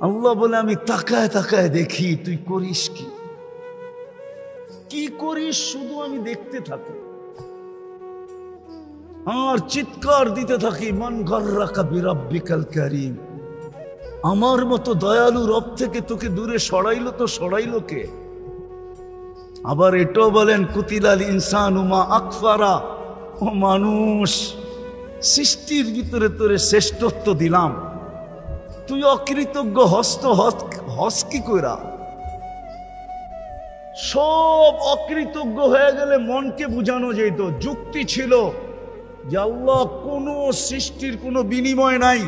আল্লাহ বলে আমি তাকায় তাকায় দেখি তুই করিস কি, কি করিস শুধু আমি দেখতে থাকি আর চিৎকার দিতে থাকি, মান গাররাকা বিরাব্বিকাল কারীম, আমার মতো দয়ালু রব থেকে তোকে দূরে সরাইলো তো সরাইলো কে? আবার এটাও বলেন কুতিলাল ইনসানু মা আকফারা, ও মানুষ সৃষ্টির ভিতরে তোরে শ্রেষ্ঠত্ব দিলাম, তুই অকৃতজ্ঞ হস কি কইরা? সব অকৃতজ্ঞ হয়ে গেলে মনকে বুঝানো যেত, যুক্তি ছিল যে আল্লাহ কোনো সৃষ্টির কোনো বিনিময় নাই,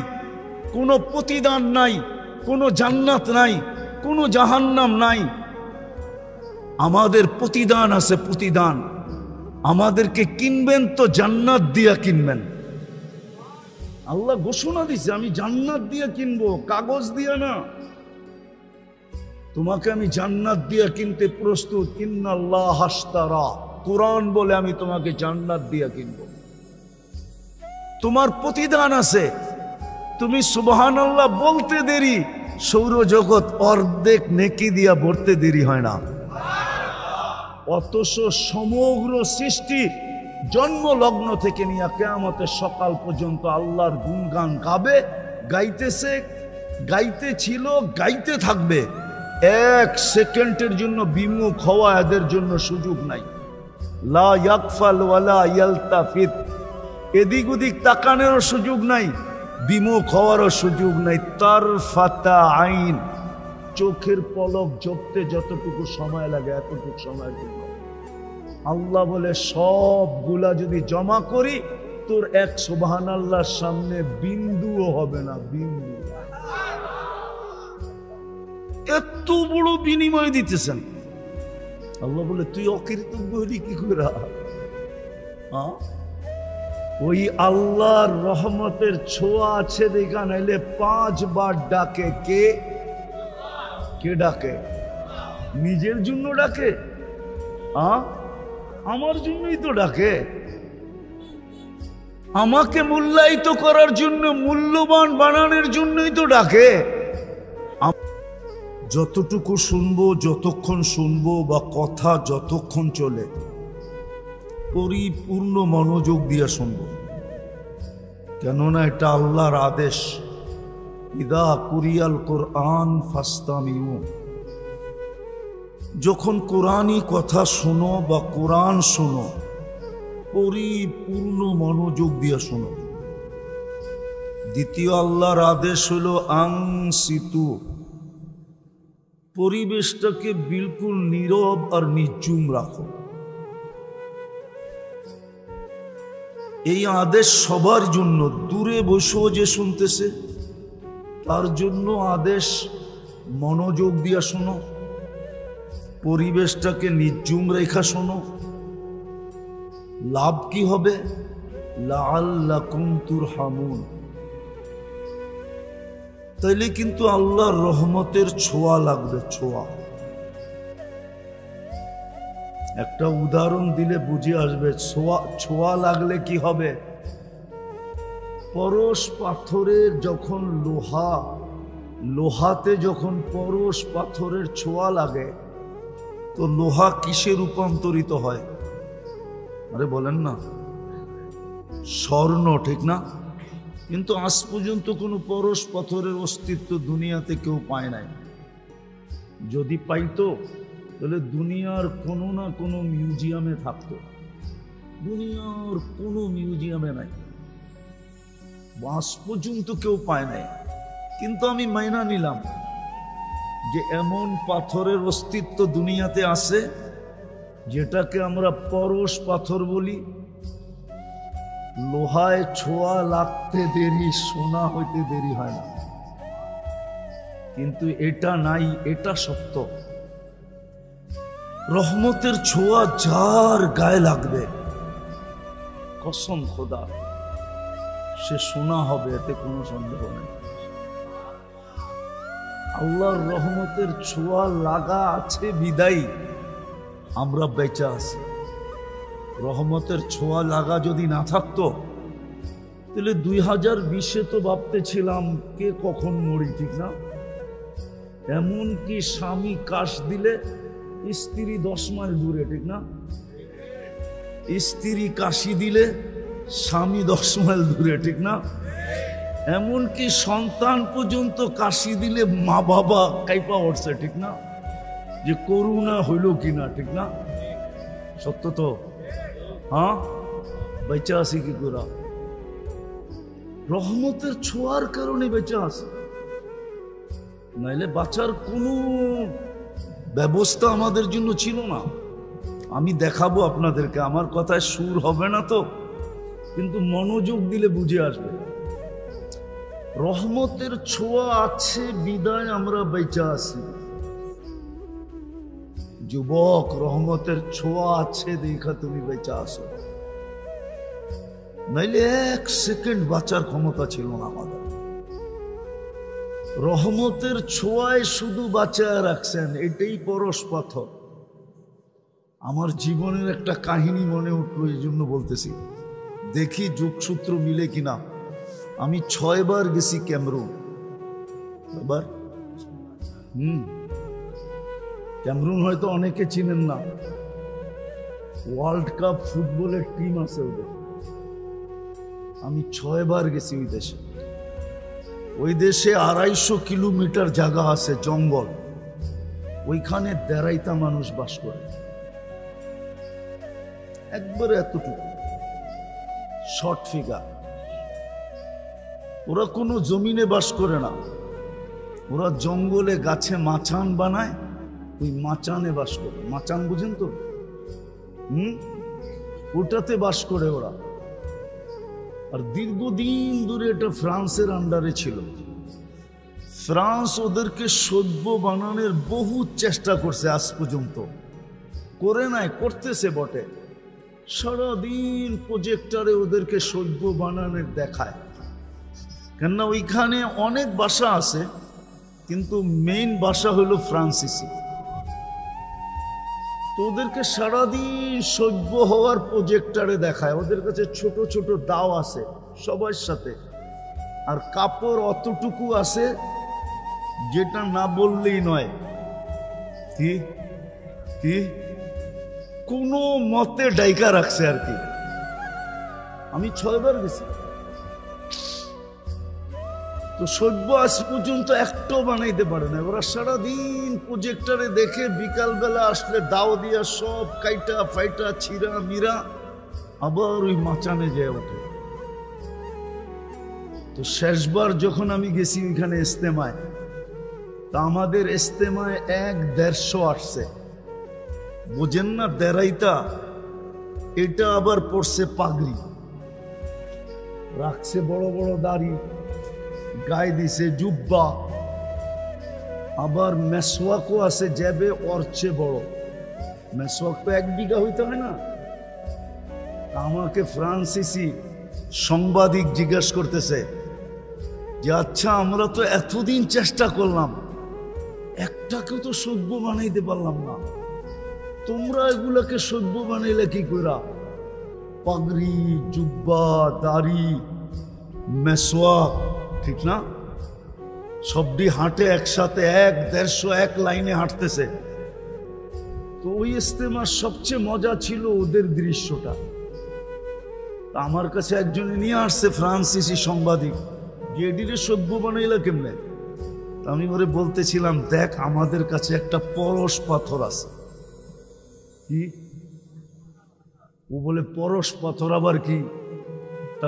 কোনো প্রতিদান নাই, কোনো জান্নাত নাই, কোনো জাহান্নাম নাই। আমাদের প্রতিদান আছে, প্রতিদান। আমাদেরকে কিনবেন তো জান্নাত দিয়া কিনবেন। আল্লাহ ঘোষণা দিছে আমি জান্নাত দিয়ে কিনবো, কাগজ দিয়ে না। তোমাকে আমি জান্নাত দিয়ে কিনতে প্রস্তুত। ইন্নাল্লাহ হাশতারা, কোরআন বলে আমি তোমাকে জান্নাত দিয়ে কিনবো। তোমার প্রতিদান আছে। তুমি সুবহানাল্লাহ বলতে দেরি, সৌরজগৎ অর্ধেক নেকি দিয়া ভরতে দেরি হয় না। অথচ সমগ্র সৃষ্টি জন্ম লগ্ন থেকে নিয়ে কিয়ামতের সকাল পর্যন্ত আল্লাহর গুণগান গাবে, গাইতেছে, গাইতেছিল, গাইতে থাকবে। এক সেকেন্ডের জন্য বিমুখ হওয়া এদের জন্য সুযোগ নাই। লা ইয়াকফাল ওয়ালা ইয়ালতাফিত, এদিক ওদিক তাকানোরও সুযোগ নাই, বিমুখ হওয়ারও সুযোগ নাই। তারফাতা আইন, চোখের পলক ঝপতে যতটুকু সময় লাগে এতটুকু সময়ের জন্য। আল্লাহ বলে সবগুলা যদি জমা করি তোর এক সুবহানাল্লাহর সামনে বিন্দুও হবে না, বিন্দু। এত বড় বিনিময় দিতেছেন। আল্লাহ বলে তুই অকৃতজ্ঞ হলি কি করে? ওই আল্লাহর রহমতের ছোঁয়া আছে দেখা নাইলে 5 বার ডাকে কে? কে ডাকে? নিজের জন্য ডাকে? আমার জন্যই তো ডাকে। আমাকে মূল্যায়িত করার জন্য, মূল্যবান বানানোর জন্যই তো ডাকে। যতটুকু শুনবো, যতক্ষণ শুনবো বা কথা যতক্ষণ চলে, পরিপূর্ণ মনোযোগ দিয়ে শুনবো। কেননা এটা আল্লাহর আদেশ। ইদা কুরিয়াল কোরআন ফাস্তামিউ, যখন কোরআনই কথা শোনো বা কোরআন শোনো, পরিপূর্ণ মনোযোগ দিয়ে শোনো। দ্বিতীয় আল্লাহর আদেশ হলো আনসিতু, পরিবেশটাকে বিলকুল নীরব আর নির্জুম রাখো। এই আদেশ সবার জন্য, দূরে বসেও যে শুনতেছে তার জন্য আদেশ। মনোযোগ দিয়া শোনো, পরিবেশটাকে নির্জুম রেখা শোনো। লাভ কি হবে? লাআল্লাকুম তুরহামুন, তাইলে কিন্তু আল্লাহর রহমতের ছোঁয়া লাগবে, ছোঁয়া। একটা উদাহরণ দিলে বুঝে আসবে। ছোঁয়া লাগলে কি হবে? পরশ পাথরের যখন লোহাতে যখন পরশ পাথরের ছোঁয়া লাগে তো লোহা কিসে রূপান্তরিত হয়? আরে বলেন না, স্বর্ণ, ঠিক না? কিন্তু আজ পর্যন্ত কোনো পরশ পাথরের অস্তিত্ব দুনিয়াতে কেউ পায় নাই। যদি পাইতো তাহলে দুনিয়ার কোনো না কোনো মিউজিয়ামে থাকতো। দুনিয়ার কোনো মিউজিয়ামে নাই, আজ পর্যন্ত কেউ পায় নাই। কিন্তু আমি মাইনা নিলাম যে এমন পাথরের অস্তিত্ব দুনিয়াতে আছে যেটাকে আমরা পরশ পাথর বলি। লোহায় ছোঁয়া লাগতে দেরি, সোনা হইতে দেরি হয় না। কিন্তু এটা নাই, এটা সত্য। রহমতের ছোঁয়া যার গায়ে লাগবে, কসম খোদা, সে সোনা হবে, এতে কোনো সন্দেহ নেই। আল্লাহর রহমতের ছোঁয়া লাগা আছে বিদায়ী আমরা বেঁচে আছি। রহমতের ছোঁয়া লাগা যদি না থাকতো তাহলে 2020-এ তো ভাবতেছিলাম কে কখন মরি, ঠিক না? এমনকি স্বামী কাশ দিলে স্ত্রী 10 মাইল দূরে, ঠিক না? স্ত্রী কাশি দিলে স্বামী 10 মাইল দূরে, ঠিক না? এমনকি সন্তান পর্যন্ত কাশি দিলে মা বাবা কাইপা উঠছে, ঠিক না? যে করুণা হইল কিনা, ঠিক না? সত্য তো? হ্যাঁ, বেঁচে আসি কি করা? রহমতের ছোঁয়ার কারণে বেঁচে আসি, নাইলে বাঁচার কোনো ব্যবস্থা আমাদের জন্য ছিল না। আমি দেখাবো আপনাদেরকে, আমার কথায় সুর হবে না তো, কিন্তু মনোযোগ দিলে বুঝে আসবে। রহমতের ছোঁয়া আছে বিদায় আমরা বেঁচে আছি। যুবক, রহমতের ছোঁয়া আছে দেখা তুমি বেঁচে আসো, নাইলে 1 সেকেন্ড বাঁচার ক্ষমতা ছিল না আমাদের। রহমতের ছোঁয়ায় শুধু বাঁচায় রাখছেন, এটাই পরশ পাথর। আমার জীবনের একটা কাহিনী মনে উঠলো, এই জন্য বলতেছি, দেখি যোগসূত্র মিলে কিনা। আমি 6 বার গেছি ক্যামরুন। এবার ক্যামরুন হয়তো অনেকে চিনেন না, ওয়ার্ল্ড কাপ ফুটবলের টিম আছে ওদের। আমি 6 বার গেছি ওই দেশে। ওই দেশে 250 কিলোমিটার জায়গা আছে, জঙ্গল। ওইখানে 1.5টা মানুষ বাস করে, একবারে এতটুকু শর্ট ফিগার। ওরা কোনো জমিনে বাস করে না, ওরা জঙ্গলে গাছে মাচান বানায়, ওই মাচানে বাস করে। মাচান বুঝেন তো? ওটাতে বাস করে ওরা। আর দীর্ঘদিন ধরে এটা ফ্রান্সের আন্ডারে ছিল। ফ্রান্স ওদেরকে সভ্য বানানোর বহু চেষ্টা করছে, আজ পর্যন্ত করে নাই, করতেছে বটে। সারাদিন প্রজেক্টরে ওদেরকে সভ্য বানানোর দেখায়, কেননা ওইখানে অনেক ভাষা আছে, কিন্তু মেইন ভাষা হলো ফ্রান্সিসি। তো ওদেরকে সারাদিন সভ্য হওয়ার প্রজেক্টরে দেখায়। ওদের কাছে ছোট ছোট দাও আছে সবার সাথে, আর কাপড় অতটুকু আছে যেটা না বললেই নয়। কি কি কোনো মতে ডাইকা রাখছে আর কি। আমি 6 বার গেছি। তো সভ্য আজ পর্যন্ত একটাও বানাইতে পারে না। ওরা সারাদিন প্রজেক্টরে দেখে, বিকালবেলা আসলে দাও দিয়া সব কাইটা ফাইটা ছিঁড়া মিরা আবার ওই মাচানে যেয়ে ওঠে। তো শেষবার যখন আমি গেছি ওইখানে ইস্তেমায়, তা আমাদের ইস্তেমায় 1-150 আসছে। বুঝেন না, 1.5টা এটা আবার পড়ছে পাগড়ি, রাখছে বড় বড় দাড়ি, গায়ে দিছে জুব্বা, আবার মেসওয়াকও আছে যাবে ওর চেয়ে বড়। মেসওয়াক তো 1 বিঘা হইতে হয় না। আমাকে ফ্রান্সিসি সাংবাদিক জিজ্ঞাসা করতেছে যে, আচ্ছা আমরা তো এতদিন চেষ্টা করলাম, একটাকেও তো সভ্য বানাইতে পারলাম না, তোমরা এগুলাকে সভ্য বানাইলে কি কইরা? পাগড়ি, জুব্বা, দাড়ি, মেসওয়াক, ঠিক না? সবটি হাঁটে একসাথে, 1-150 লাইনে হাঁটতেছে। তো ওই ইস্তেমার সবচেয়ে মজা ছিল ওদের দৃশ্যটা। আমার কাছে একজনে নিয়ে আসছে, ফ্রান্সিসি সাংবাদিক, গেডিরে সভ্য বানাইলা কেমনে? আমি ওরে বলতেছিলাম, দেখ আমাদের কাছে একটা পরশ পাথর আছে। কি? ও বলে পরশ পাথর আবার কি?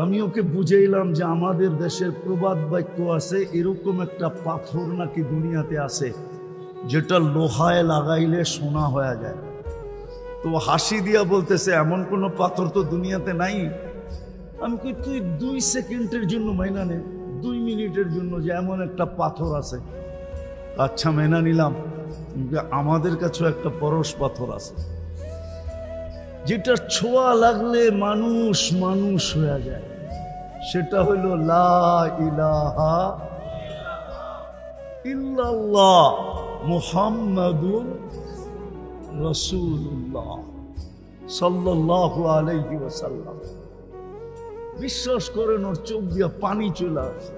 আমি ওকে বুঝাইলাম যে আমাদের দেশের প্রবাদ বাক্য আছে, এরকম একটা পাথর নাকি দুনিয়াতে আছে যেটা লোহায় লাগাইলে সোনা হয়ে যায়। তো হাসি দিয়া বলতেছে, এমন কোনো পাথর তো দুনিয়াতে নাই। আমি কি, তুই 2 সেকেন্ডের জন্য মাইনা নে, 2 মিনিটের জন্য, যে এমন একটা পাথর আছে। আচ্ছা মেনা নিলাম, আমাদের কাছেও একটা পরশ পাথর আছে যেটা ছোঁয়া লাগলে মানুষ মানুষ হয়ে যায়। সেটা হইল লা ইলাহা ইল্লাল্লাহ মুহাম্মাদুর রাসূলুল্লাহ সাল্লাল্লাহু আলাইহি ওয়াসাল্লাম। বিশ্বাস করেন, ওর চোখ দিয়া পানি চলে আসে।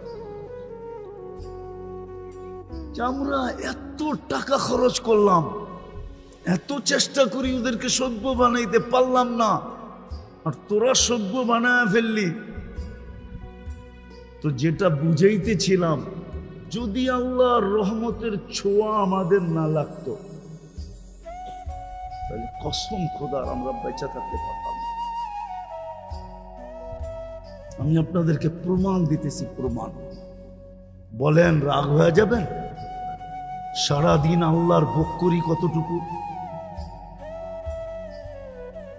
যে আমরা এত টাকা খরচ করলাম, এত চেষ্টা করি ওদেরকে সভ্য বানাইতে পারলাম না, আর তোরা সভ্য বানায় ফেললি। তো যেটা বুঝাইতেছিলাম, যদি আল্লাহর রহমতের ছোঁয়া আমাদের না লাগতো তাহলে কসম খোদার আমরা বেঁচে থাকতে পারতাম না। আমি আপনাদেরকে প্রমাণ দিতেছি, প্রমাণ। বলেন রাগ হয়ে যাবেন? সারাদিন আল্লাহর ভোগ করি কতটুকু?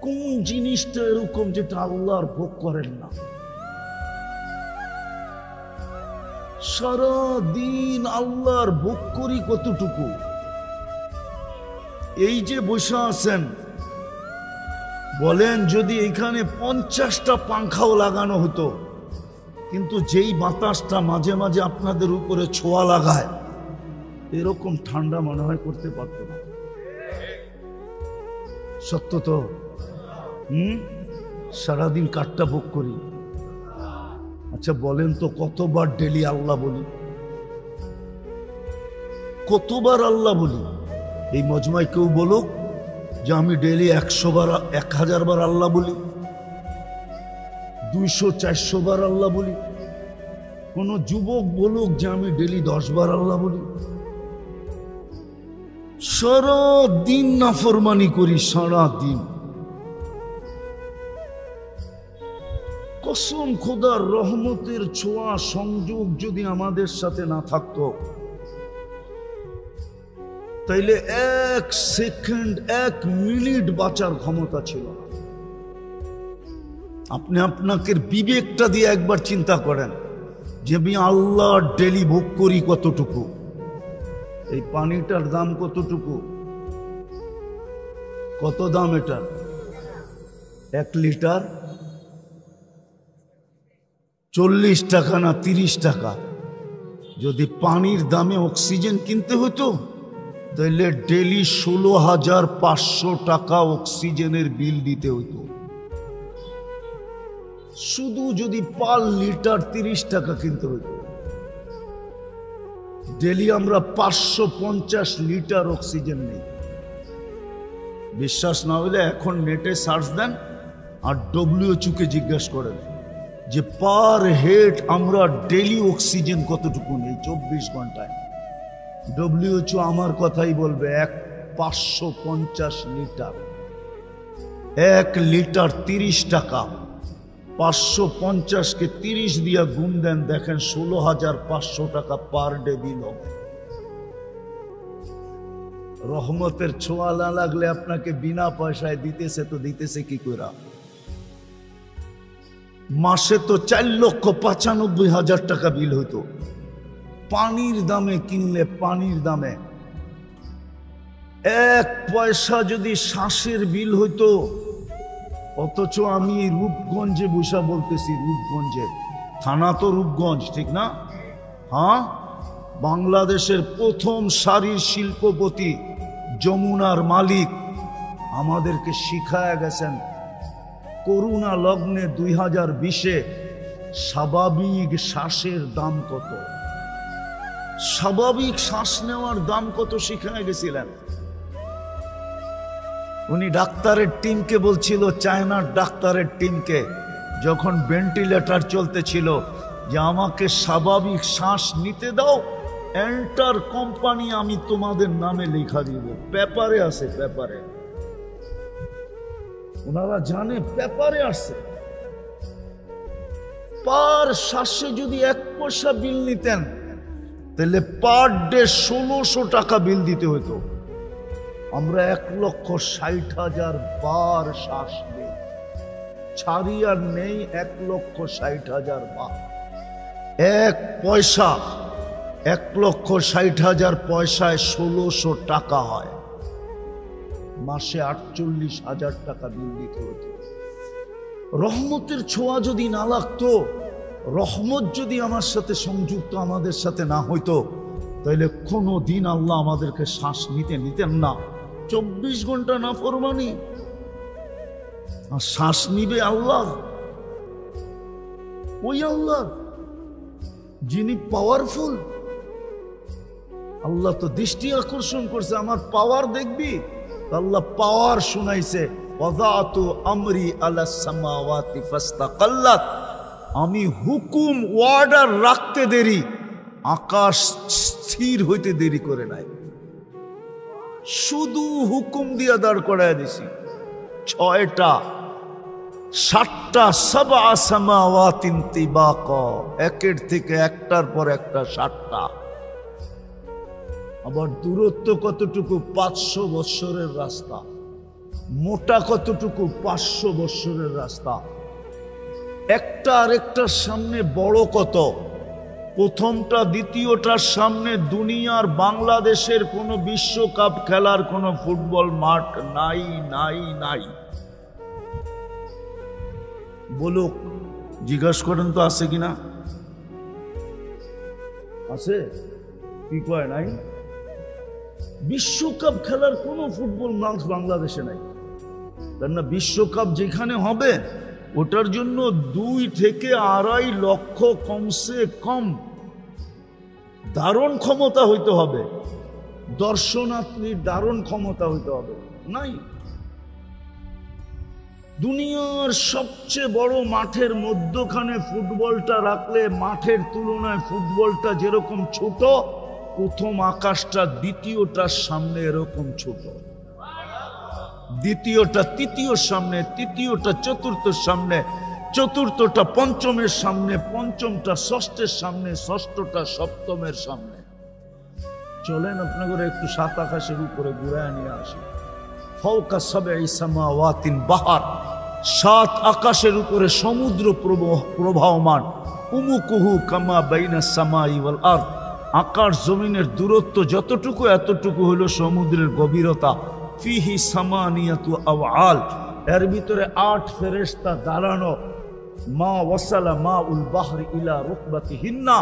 কোন জিনিসটা এরকম যেটা আল্লাহর ভোগ করেন না? সারাদিন আল্লাহর ভোগ করি কতটুকু? এই যে বসে আছেন, বলেন যদি এখানে 50টা পাংখাও লাগানো হতো, কিন্তু যেই বাতাসটা মাঝে মাঝে আপনাদের উপরে ছোঁয়া লাগায়, এরকম ঠান্ডা মনে হয় করতে পারত না। সত্য তো? সারাদিন কাঠটা ভোগ করি। আচ্ছা বলেন তো, কতবার ডেলি আল্লাহ বলি? কতবার আল্লাহ বলি? এই মজমায় কেউ বলুক যে আমি ডেলি 100 বার 1000 বার আল্লাহ বলি, 200-400 বার আল্লাহ বলি। কোন যুবক বলুক যে আমি ডেলি 10 বার আল্লাহ বলি। সারা দিন নাফরমানি করি, সারা দিন। কসম খোদার রহমতের ছোঁয়া সংযোগ যদি আমাদের সাথে না থাকতো, তাইলে 1 সেকেন্ড 1 মিনিট বাঁচার ক্ষমতা ছিল না। আপনি আপনাকে বিবেকটা দিয়ে একবার চিন্তা করেন যে আমি আল্লাহ ডেলি ভোগ করি কতটুকু। এই পানিটার দাম কতটুকু? কত দাম এটা? 1 লিটার 40 টাকা না 30 টাকা? যদি পানির দামে অক্সিজেন কিনতে হতো তাহলে ডেলি 16,500 টাকা অক্সিজেনের বিল দিতে হতো। শুধু যদি পার লিটার 30 টাকা কিনতে হতো, ডেলি আমরা 550 লিটার অক্সিজেন নেই। বিশ্বাস না হলে এখন নেটে সার্চ দেন আর WHO কে জিজ্ঞেস করেন যে পার হেড আমরা ডেলি অক্সিজেন কতটুকু নেই 24 ঘন্টায়। WHO আমার কথাই বলবে 550 লিটার। 1 লিটার 30 টাকা, 550 কে 30 দিয়া গুণ দেন, দেখেন 16,500 টাকা পার ডে বিল হবে। রহমতের ছোঁয়া না লাগলে আপনাকে বিনা পয়সায় দিতেছে, তো দিতেছে কি করে? মাসে তো 4,95,000 টাকা বিল হইতো পানির দামে কিনলে। পানির দামে 1 পয়সা যদি শ্বাসের বিল হইতো। অথচ আমি রূপগঞ্জে বসা বলতেছি, রূপগঞ্জে, থানা তো রূপগঞ্জ, ঠিক না? হ্যাঁ, বাংলাদেশের প্রথম সারির শিল্পপতি যমুনার মালিক আমাদেরকে শিখায় গেছেন করোনা লগ্নে 2020-এ স্বাভাবিক শ্বাসের দাম কত, স্বাভাবিক শ্বাস নেওয়ার দাম কত শিখায় গেছিলেন। উনি ডাক্তারের টিমকে বলছিল, চায়নার ডাক্তারের টিমকে, যখন ভেন্টিলেটর চলতেছিল, যে আমাকে স্বাভাবিক শ্বাস নিতে দাও, এন্টার কোম্পানি আমি তোমাদের নামে লেখা দিব। পেপারে আছে, পেপারে, ওনারা জানে পেপারে আসছে। পার শ্বাসে যদি 1 পয়সা বিল নিতেন তাহলে পার ডে 1600 টাকা বিল দিতে হতো। আমরা 1,60,000 বার শ্বাস নেই, ছাড়ি আর নেই 1,60,000 বার। 1 পয়সা 1,60,000 পয়সায় 1600 টাকা হয়, মাসে 48,000 টাকা বিল দিতে হতো। রহমতের ছোঁয়া যদি না লাগতো, রহমত যদি আমার সাথে সংযুক্ত আমাদের সাথে না হইতো, তাহলে কোনো দিন আল্লাহ আমাদেরকে শ্বাস নিতেন না। 24 ঘন্টা নাফরমানি, আর শ্বাস নিবে আল্লাহ, ওই আল্লাহ যিনি পাওয়ারফুল। আল্লাহ তো দৃষ্টি আকর্ষণ করছে, আমার পাওয়ার দেখবি। আল্লাহ পাওয়ার শুনাইছে, ওয়াযাতু আমরি আলাস সামাওয়াতি ফাস্তাকাল্লাত, আমি হুকুম অর্ডার রাখতে দেরি, আকাশ স্থির হইতে দেরি করে নাই। শুধু হুকুম দিয়া দাঁড় করায় দিছি। 6টা 7টা সাবআ সামাওয়াতিন তিবাকা, একের থেকে একটার পর একটা 7টা। আবার দূরত্ব কতটুকু? 500 বৎসরের রাস্তা। মোটা কতটুকু? 500 বৎসরের রাস্তা। একটা আরেকটার সামনে বড় কত? প্রথমটা দ্বিতীয়টার সামনে দুনিয়ার বাংলাদেশের কোনো বিশ্বকাপ খেলার কোনো ফুটবল মাঠ নাই নাই নাই। বলুক, জিজ্ঞাসা করেন তো আছে কিনা? আছে? কি কয় নাই? বিশ্বকাপ খেলার কোনো ফুটবল মাঠ বাংলাদেশে নাই। কেননা বিশ্বকাপ যেখানে হবে ওটার জন্য 2 থেকে 2.5 লক্ষ কমসে কম ধারণ ক্ষমতা হইতে হবে, দর্শনার্থীর ধারণ ক্ষমতা হইতে হবে। নাই। দুনিয়ার সবচেয়ে বড় মাঠের মধ্যখানে ফুটবলটা রাখলে মাঠের তুলনায় ফুটবলটা যেরকম ছোট, প্রথম আকাশটা দ্বিতীয়টার সামনে এরকম ছোট, দ্বিতীয়টা তৃতীয়র সামনে, তৃতীয়টা চতুর্থের সামনে, চতুর্থটা পঞ্চমের সামনে, পঞ্চমটা ষষ্ঠের সামনে, ষষ্ঠটা সপ্তমের সামনে। চলেন আপনাদের একটু 7 আকাশের উপরে ঘুরায় নিয়ে আসি। ফাওকা সাবঈ সামাওয়াতিন বাহার, 7 আকাশের উপরে সমুদ্র প্রবাহমান। উমুকুহু কামা বাইনাস সামাই ওয়াল আরদ, আকাশ জমিনের দূরত্ব যতটুকু এতটুকু হলো সমুদ্রের গভীরতা। ফিহি সামানিয়াতু আওয়াল, এর ভিতরে 8 ফেরেশতা দাঁড়ানো। মা ওয়াসালা মা উল বাহরি ইলা রুকবাতিহিন্না,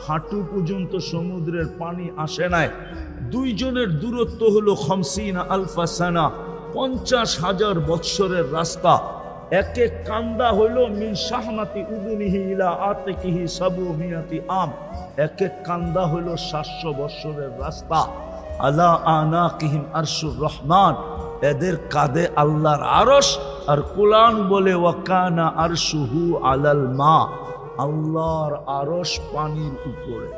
হাঁটু পর্যন্ত সমুদ্রের পানি আসে নাই। 2 জনের দূরত্ব হলো 50 আলফা সানা, 50,000 বৎসরের রাস্তা। এক এক কান্দা হইল মিন শাহমাতি উযুনিহি ইলা আতিকিহি 700 আম, এক এক কান্দা হইল 700 বৎসরের রাস্তা। আলা আনাকিহিম আরশুর রহমান, এদের কাঁধে আল্লাহর আরশ। আর কুরআন বলে ওয়াকানা আরশুহু আলাল মা, আল্লাহর আরশ পানির উপরে।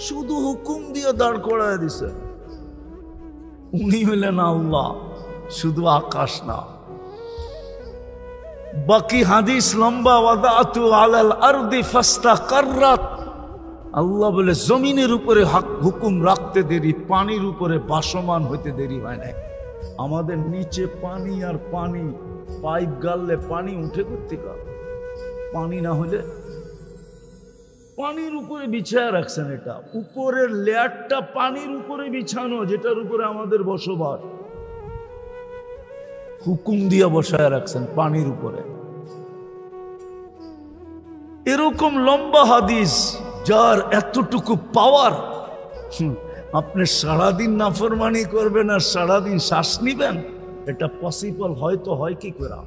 শুধু হুকুম দিয়ে দাঁড় করায় দিছে। উনি হলেন আল্লাহ, শুধু আকাশ না। বাকি হাদিস লম্বা, ওয়াদাতু আলাল আরদি ফাস্তাকাররাত, আল্লাহ বলে জমিনের উপরে হুকুম রাখতে দেরি, পানির উপরে বাসমান হইতে দেরি হয় না। আমাদের নিচে পানি আর পানি, পাইপ গাললে পানি উঠে করতে কার, পানি না হলে পানির উপরে বিছায়া রাখছেন। এটা উপরের লেয়ারটা পানির উপরে বিছানো, যেটার উপরে আমাদের বসবাস। হুকুম দিয়ে বসায় রাখছেন পানির উপরে। এরকম লম্বা হাদিস যার এতটুকু পাওয়ার, আপনি সারাদিন নাফরমানি করবেন আর সারাদিন শ্বাস নিবেন, এটা পসিবল হয়তো হয় কি করে?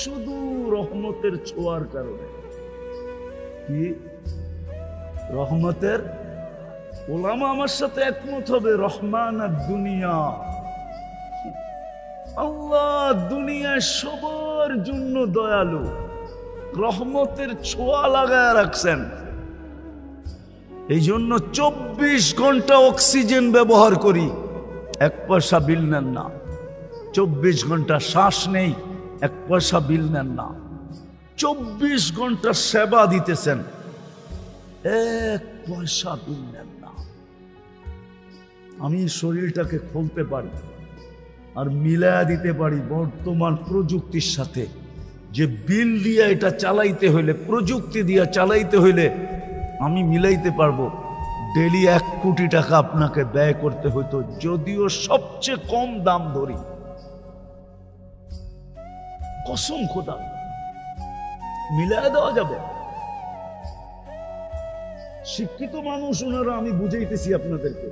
শুধু রহমতের ছোঁয়ার কারণে। কি রহমতের? ওলামা আমার সাথে একমত হবে, রহমান আর দুনিয়া। আল্লাহ দুনিয়ায় সবার জন্য দয়ালু, রহমতের ছোঁয়া লাগায় রাখছেন। এই জন্য 24 ঘন্টা অক্সিজেন ব্যবহার করি, 1 পয়সা বিল নেন না। 24 ঘন্টা শ্বাস নেই, 1 পয়সা বিল নেন না। 24 ঘন্টা সেবা দিতেছেন, 1 পয়সা বিল নেন না। আমি শরীরটাকে খুলতে পারি আর মিলায়া দিতে পারি বর্তমান প্রযুক্তির সাথে। যে বিল দিয়ে এটা চালাইতে হইলে, প্রযুক্তি দিয়ে চালাইতে হইলে আমি মিলাইতে পারবো। ডেলি 1 কোটি টাকা আপনাকে ব্যয় করতে হইতো, যদিও সবচেয়ে কম দাম ধরি। কসম খোদা, মিলায় দেওয়া যাবে। শিক্ষিত মানুষ ওনারা, আমি বুঝাইতেছি আপনাদেরকে।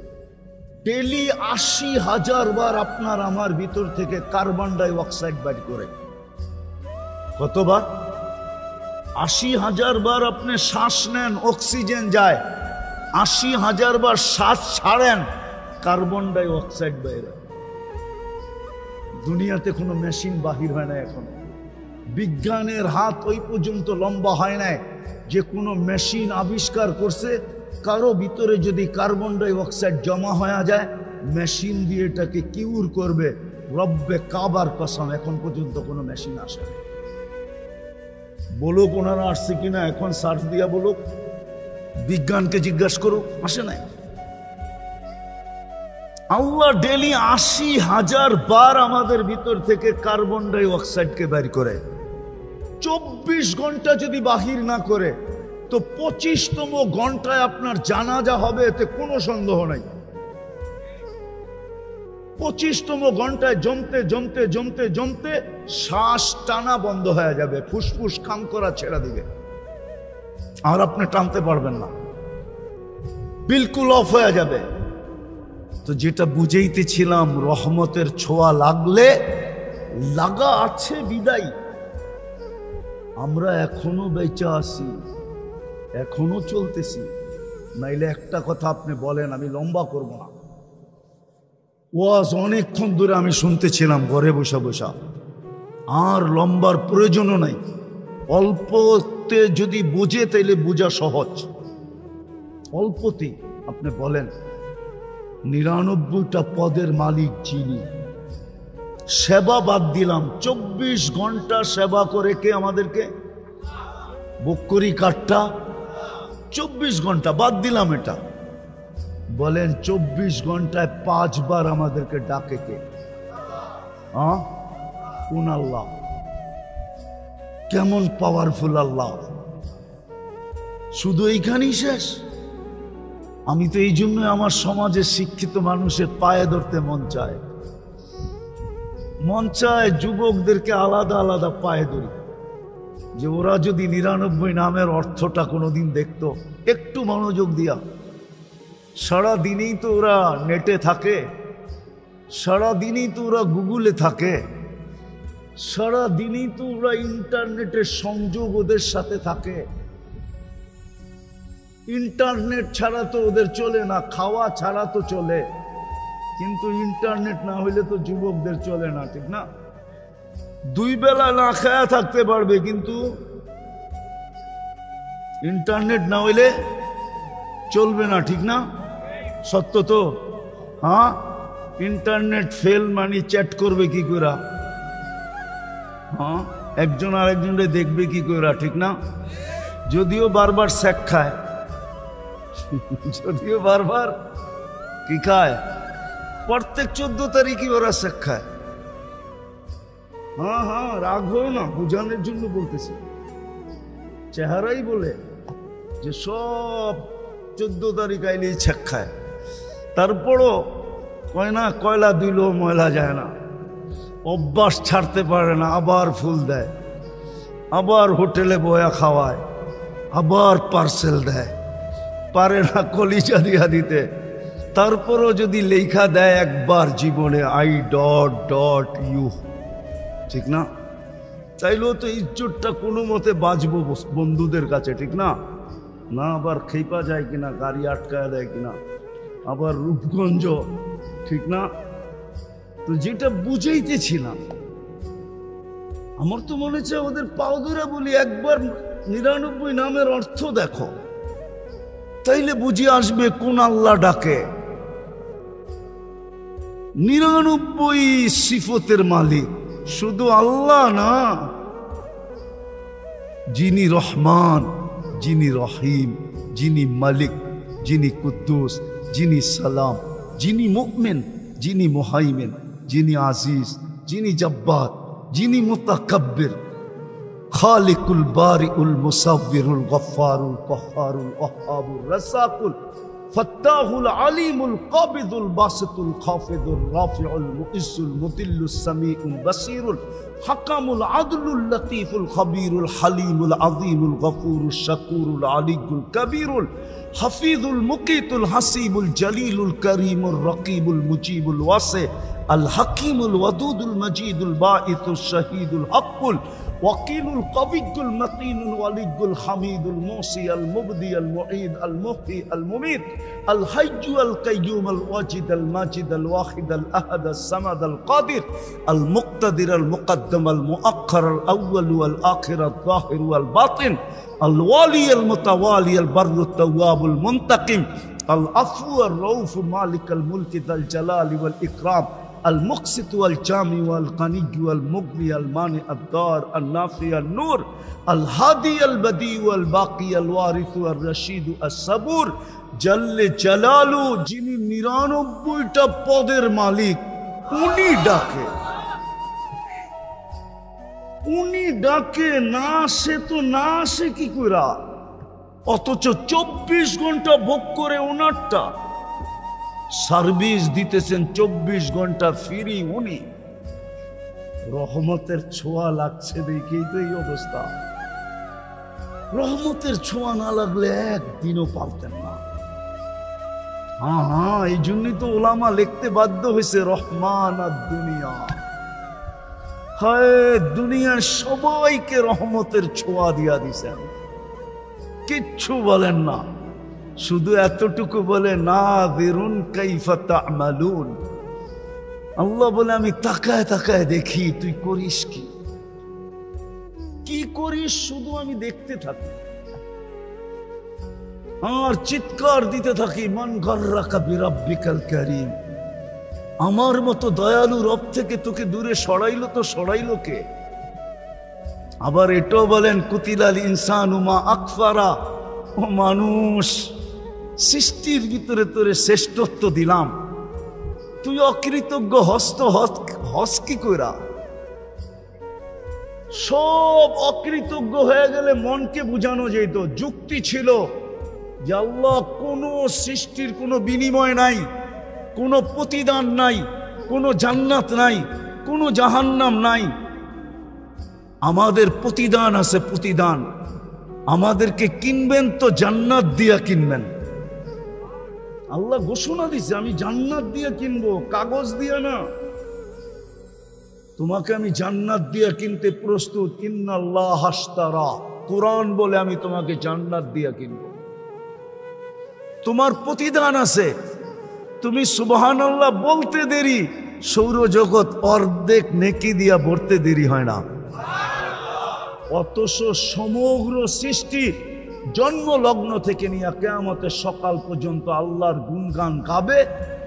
ডেলি 80,000 বার আপনার আমার ভিতর থেকে কার্বন ডাই অক্সাইড বাইর করে। কতবার? 80,000 বার আপনি শ্বাস নেন, অক্সিজেন যায়। 80,000 বার শ্বাস ছাড়েন, কার্বন ডাই অক্সাইড বাইরে। দুনিয়াতে কোনো মেশিন বাহির হয় না এখনো। বিজ্ঞানের হাত ওই পর্যন্ত লম্বা হয় নাই যে কোনো মেশিন আবিষ্কার করছে কারো ভিতরে যদি কার্বন ডাই অক্সাইড জমা হয়ে যায় মেশিন দিয়ে এটাকে কিউর করবে। রব্বে কাবার কসম, এখন পর্যন্ত কোনো মেশিন আসে না। বলুক ওনারা আসছে কিনা, এখন সার্চ দিয়া বলুক, বিজ্ঞানকে জিজ্ঞাসা করুক, আসে নাই। আল্লাহ ডেলি 80,000 বার আমাদের ভিতর থেকে কার্বন ডাই অক্সাইডকে বের করে। 24 ঘন্টা যদি বাহির না করে তো 25তম ঘন্টায় আপনার জানাজা হবে, এতে কোনো সন্দেহ নাই। 25তম ঘন্টায় জমতে জমতে জমতে জমতে শ্বাস টানা বন্ধ হয়ে যাবে, ফুসফুস কাম করা ছেড়ে দিবে, আর আপনি টানতে পারবেন না, বিলকুল অফ হয়ে যাবে। তো যেটা বুঝাইতেছিলাম, রহমতের ছোঁয়া লাগলে লাগা আছে বিদায়। আমরা এখনো বেঁচে আছি, এখনো চলতেছি। নাইলে একটা কথা আপনি বলেন, আমি লম্বা করব না। ওয়াজ অনেকক্ষণ ধরে আমি শুনতেছিলাম ঘরে বসা বসা, আর লম্বার প্রয়োজনও নাই। অল্পতে যদি বুঝে তাইলে বোঝা সহজ। অল্পতে আপনি বলেন 99টা পদের মালিক যিনি, সেবা বাদ দিলাম, 24 ঘন্টা সেবা করে কে আমাদেরকে? বকরি কাঠটা 24 ঘন্টা বাদ দিলাম এটা। বলেন 24 ঘন্টায় 5 বার আমাদেরকে ডাকে কে? কোন আল্লাহ? কেমন পাওয়ারফুল আল্লাহ! শুধু এইখানেই শেষ? আমি তো এই জন্য আমার সমাজের শিক্ষিত মানুষের পায়ে ধরতে মন চায়, যুবকদেরকে আলাদা আলাদা পায়ে ধরি, যে ওরা যদি 99 নামের অর্থটা কোনোদিন দেখতো, একটু মনোযোগ দিয়া। সারা দিনেই তো ওরা নেটে থাকে, সারা দিনই তো ওরা গুগলে থাকে, সারা দিনই তো ওরা ইন্টারনেটের সংযোগ ওদের সাথে থাকে। ইন্টারনেট ছাড়া তো ওদের চলে না, খাওয়া ছাড়া তো চলে, কিন্তু ইন্টারনেট না হইলে তো যুবকদের চলে না, ঠিক না? 2 বেলা না খায়া থাকতে পারবে, কিন্তু ইন্টারনেট না হইলে চলবে না, ঠিক না? সত্য তো? হ্যাঁ, ইন্টারনেট ফেল মানে চ্যাট করবে কি করে? হ্যাঁ, একজন আরেকজনকে দেখবে কি করে, ঠিক না? যদিও বারবার স্যাক খায়, যদিও বারবার কি খায়, প্রত্যেক 14 তারিখই ওরা স্যাক খায়। হ্যাঁ হ্যাঁ, রাগ হও না, বোঝানোর জন্য বলতেছি। চেহারাই বলে যে সব 14 তারিখ আইলেই স্যাক খায়। তারপরও কয় না, কয়লা দিলেও ময়লা যায় না, অভ্যাস ছাড়তে পারে না, আবার ফুল দেয়, আবার হোটেলে বয়া খাওয়ায়, আবার পার্সেল দেয়, পারে না কলিজা দিয়া দিতে। তারপরও যদি লেখা দেয় একবার জীবনে I.U, ঠিক না? চাইলেও তো ইজ্জতটা কোনো মতে বাঁচবো বন্ধুদের কাছে, ঠিক না? না আবার খেপা যায় কিনা, গাড়ি আটকায় দেয় কিনা, আবার রূপগঞ্জ, ঠিক না? তো যেটা বুঝাইতেছিলাম, আমার তো মনে হচ্ছে ওদের পাও ধরে বলি, একবার 99 নামের অর্থ দেখো, তাইলে বুঝে আসবে কোন আল্লাহ ডাকে। 99 সিফতের মালিক শুধু আল্লাহ না, যিনি রহমান, যিনি রহিম, যিনি মালিক, যিনি কুদ্দুস, যিনি সালাম, যিনি মুমিন, যিনি মুহাইমিন, যিনি আজিজ, যিনি জব্বার, যিনি মুতাকাব্বির, খালিকুল বারিউল মুসাব্বিরুল গফফারুল কহ্হারুল ওয়াহ্হাবুর রাসাকুল ফাত্তাহুল আলিমুল কাবিদুল বাসিতুল খাফিদুর রাফিউল মুইজ্জুল মুদিল্লুস সামিউল বাসিরুল হাকামুল আদলুল লতীফুল খবীরুল হালিমুল আযীমুল গফুরুশ শাকুরুল আলিয়ুল কবীরুল হাফিজুল মুকিতুল হাসিবুল জলিলুল করিমুর রকিবুল মুজিবুল ওয়াসি আল হাকিমুল ওয়াদুদুল মাজিদুল বাঈসুল শাহীদুল হকুল ওয়াকিলুল কবিয়ুল মাতিনুল ওয়ালিয়ুল হামিদুল মুসি আল মুবদি আল মুঈদ আল মুহয়ি আল মুমীত আল হাইয়্যু আল কাইয়্যুম আল ওয়াজিদ আল মাজিদ আল ওয়াহিদ আল আহাদ আল সামাদ আল কাদির আল মুক্তাদির আল মুকদ্দম আল মুআক্খার আল আউয়াল ওয়াল আখির আল যাহির ওয়াল বাতিন আল ওয়ালি আল মুতাওয়ালি আল বাররু তাওয়াবুল মুনতাকিম আল আফু আর রউফ মালিক আল মুলক যাল জালালি ওয়াল ইকরাম المقسط والجامع والغني والمغني المانع الضار النافع النور الهادي البديع والباقي الوارث الرشيد الصبور جل جلاله যিনি 99টা পদের মালিক উনি ডাকে না আসে তো না আসে কি কইরা অথচ 24 ঘন্টা ভোগ করে ওনারটা সার্ভিস দিতেছেন 24 ঘন্টা ফ্রি উনি রহমতের ছোঁয়া লাগছে দেখেই তো এই অবস্থা রহমতের ছোঁয়া না লাগলে একদিনও পারতেন না হ্যাঁ এই জন্যই তো ওলামা লিখতে বাধ্য হয়েছে রহমান আর দুনিয়া হায় দুনিয়ার সবাইকে রহমতের ছোঁয়া দিয়া দিছেন কিচ্ছু বলেন না শুধু এতটুকু বলে নাযিরুন কাইফা তা'মালুন আল্লাহ বলে আমি তাকায় তাকায় দেখি তুই করিস কি করিস শুধু আমি দেখতে থাকি আর চিৎকার দিতে থাকি মান গাররাকা বিরাব্বিকাল কারীম আমার মতো দয়ালু রব থেকে তোকে দূরে সরাইলো তো সরাইলো কে আবার এটাও বলেন কুতিলাল ইনসানু মা আকফারা ও মানুষ সৃষ্টির ভিতরে তোরে শ্রেষ্ঠত্ব দিলাম তুই অকৃতজ্ঞ হস কি কইরা সব অকৃতজ্ঞ হয়ে গেলে মনকে বুঝানো যেত যুক্তি ছিল যে আল্লাহ কোনো সৃষ্টির কোনো বিনিময় নাই কোনো প্রতিদান নাই কোনো জান্নাত নাই কোনো জাহান্নাম নাই আমাদের প্রতিদান আছে প্রতিদান আমাদেরকে কিনবেন তো জান্নাত দিয়া কিনবেন আল্লাহ ঘোষণা দিছে আমি জান্নাত দিয়া কিনবো কাগজ দিয়া না তোমাকে আমি জান্নাত দিয়া কিনতে প্রস্তুত ইন্নাল্লাহ আশতারা কুরআন বলে আমি তোমাকে জান্নাত দিয়া কিনবো তোমার প্রতিদান আছে তুমি সুবহানাল্লাহ বলতে দেরি সৌরজগৎ অর্ধেক নেকি দিয়া ভরতে দেরি হয় না অথচ সমগ্র সৃষ্টি জন্ম লগ্ন থেকে নিয়ে কিয়ামতের সকাল পর্যন্ত আল্লাহর গুণগান গাবে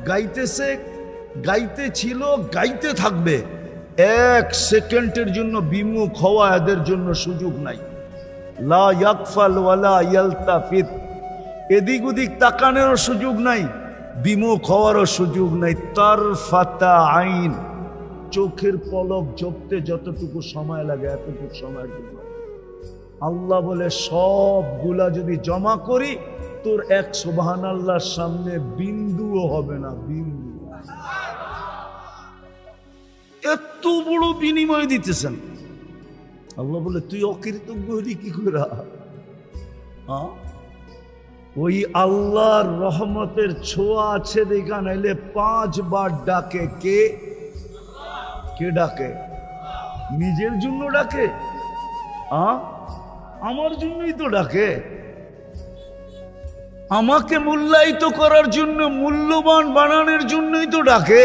গাইতেছে গাইতে ছিল গাইতে থাকবে এক সেকেন্ডের জন্য বিমুখ হওয়া এদের জন্য সুযোগ নাই লা ইয়াকফাল ওয়ালা ইয়ালতাফিত এদিক ওদিক তাকানোরও সুযোগ নাই বিমুখ হওয়ারও সুযোগ নাই তারফাতা আইন চোখের পলক ঝপতে যতটুকু সময় লাগে এতটুকু সময়ের জন্য আল্লাহ বলে সবগুলা যদি জমা করি তোর এক সুবহানাল্লাহর সামনে বিন্দুও হবে না বিন্দু এত বড় বিনিময় দিতেছেন আল্লাহ বলে তুই অকৃতজ্ঞ হলি কি করে ওই আল্লাহর রহমতের ছোঁয়া আছে দেখা নাইলে 5 বার ডাকে কে ডাকে নিজের জন্য ডাকে আমার জন্যই তো ডাকে আমাকে মূল্যায়িত করার জন্য মূল্যবান বানানোর জন্যই তো ডাকে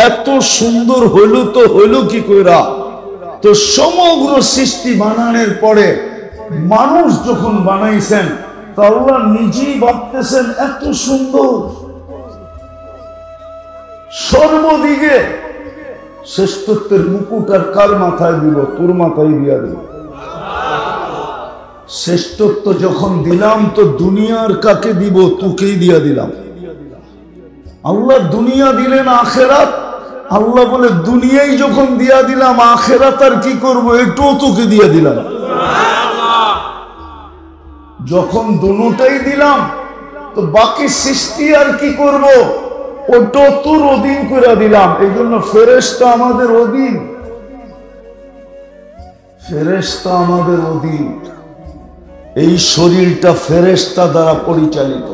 এত সুন্দর হইল কি কইরা তো সমগ্র সৃষ্টি বানানোর পরে মানুষ যখন বানাইছেন তা আল্লাহ নিজেই ভাবতেছেন এত সুন্দর সর্বদিকে শ্রেষ্ঠত্বের মুকুট আর কার মাথায় দিল তোর মাথায় দিয়া দিল শ্রেষ্ঠত্ব যখন দিলাম তো দুনিয়ার কাকে দিব তোকেই দিয়া দিলাম আল্লাহ দুনিয়া দিলেন আখেরাত আল্লাহ বলে দুনিয়াই যখন দিয়া দিলাম আখেরাত আর কি করব এটাও তোকে দিয়া দিলাম যখন দুটোটাই দিলাম তো বাকি সৃষ্টি আর কি করব ওটা তোর অধীন করে দিলাম এই জন্য ফেরেশতা আমাদের অধীন ফেরেশতা আমাদের অধীন এই শরীরটা ফেরেশতা দ্বারা পরিচালিত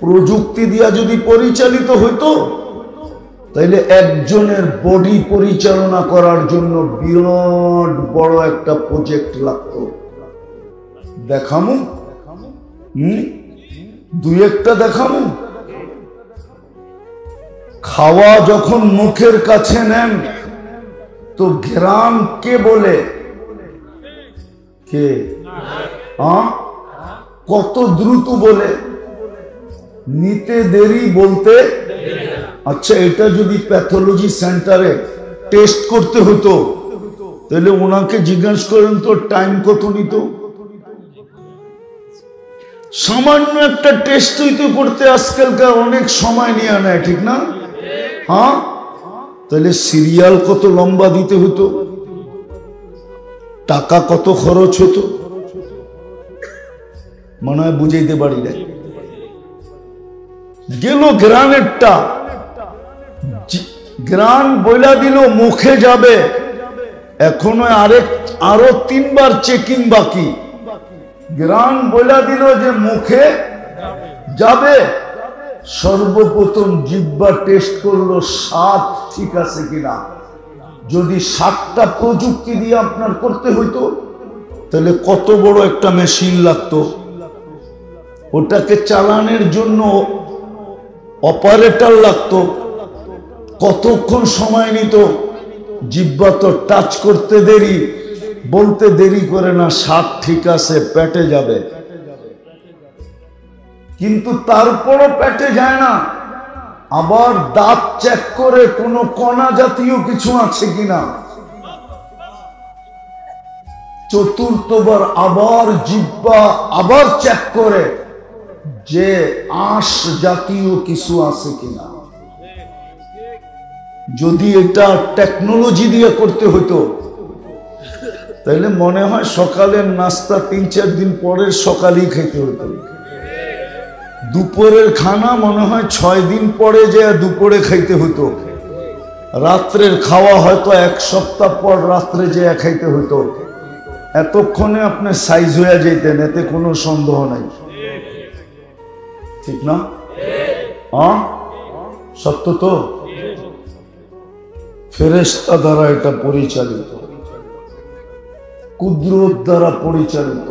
প্রযুক্তি দিয়া যদি পরিচালিত হইতো তাইলে একজনের বডি পরিচালনা করার জন্য বিরাট বড় একটা প্রজেক্ট লাগতো। দেখামু দুই একটা দেখামু। খাওয়া যখন মুখের কাছে নেন তো ঘ্রাণ কে বলে? কে? কত দ্রুত বলে? নিতে দেরি, বলতে। আচ্ছা, এটা যদি প্যাথোলজি সেন্টারে টেস্ট করতে হতো তাহলে ওনাকে জিজ্ঞাসা করেন তো টাইম কত নিত? সামান্য একটা টেস্ট হইতে করতে আজকালকার অনেক সময় নিয়ে নেয়, ঠিক না? হ্যাঁ, তাহলে সিরিয়াল কত লম্বা দিতে হতো, টাকা কত খরচ হতো, মনে হয় বুঝাইতে পারি না। গেল গ্রানেরটা, গ্রান বইলা দিল মুখে যাবে, এখনো আরো 3 বার চেকিং বাকি। গ্রান বইলা দিল যে মুখে যাবে, সর্বপ্রথম জিহ্বা টেস্ট করলো স্বাদ ঠিক আছে কিনা। যদি 7টা প্রযুক্তি দিয়ে আপনার করতে হইতো তাহলে কত বড় একটা মেশিন লাগতো। ওটাকে চালানোর জন্য অপারেটর লাগতো, কতক্ষণ সময় নিত। জিহ্বা তো টাচ করতে দেরি, বলতে দেরি করে না, স্বাদ ঠিক আছে, পেটে যাবে। কিন্তু তারপরও পেটে যায় না, আবার দাঁত চেক করে কোনো কণা জাতীয় কিছু আছে কিনা। চতুর্থবার আবার জিহ্বা আবার চেক করে যে আঁশ জাতীয় কিছু আছে কিনা। যদি এটা টেকনোলজি দিয়ে করতে হতো তাহলে মনে হয় সকালের নাস্তা 3-4 দিন পরের সকালেই খেতে হতো। দুপুরের খানা মনে হয় 6 দিন পরে যে দুপুরে খাইতে হতো। রাত্রের খাওয়া হয়তো 1 সপ্তাহ পর রাত্রে যে খাইতে হতো। এতক্ষণে আপনি সাইজ হয়ে যেতেন, এতে কোনো সন্দেহ নাই, ঠিক না? সত্য তো? ফেরেশতা দ্বারা এটা পরিচালিত, কুদরত দ্বারা পরিচালিত।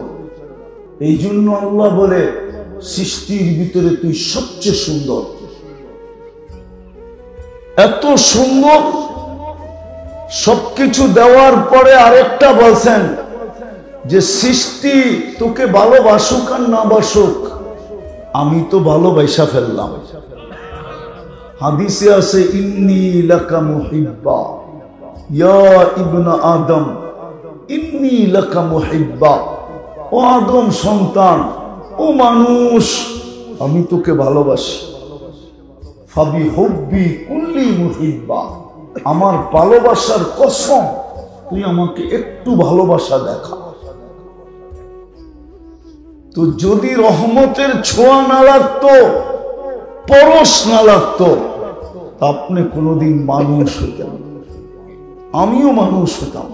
এই জন্য আল্লাহ বলে সৃষ্টির ভিতরে তুই সবচেয়ে সুন্দর। এত সুন্দর সবকিছু দেওয়ার পরে আরেকটা বলছেন যে সৃষ্টি তোকে ভালোবাসুক আর না বাসুক, আমি তো ভালোবাসা ফেললাম। হাদিসে আছে ইন্নী লাকা মুহিব্বা, ইয়া ইবনা আদম ইন্নী লাকা মুহিব্বা। ও আদম সন্তান, ও মানুষ, আমি তোকে ভালোবাসি। ফাবি হুব্বি কুল্লি মুহিব্বা, আমার ভালোবাসার কসম তুই আমাকে একটু ভালোবাসা দেখা। তো যদি রহমতের ছোঁয়া না লাগতো, পরশ না লাগতো, আপনি কোনোদিন মানুষ হতেন, আমিও মানুষ হতাম।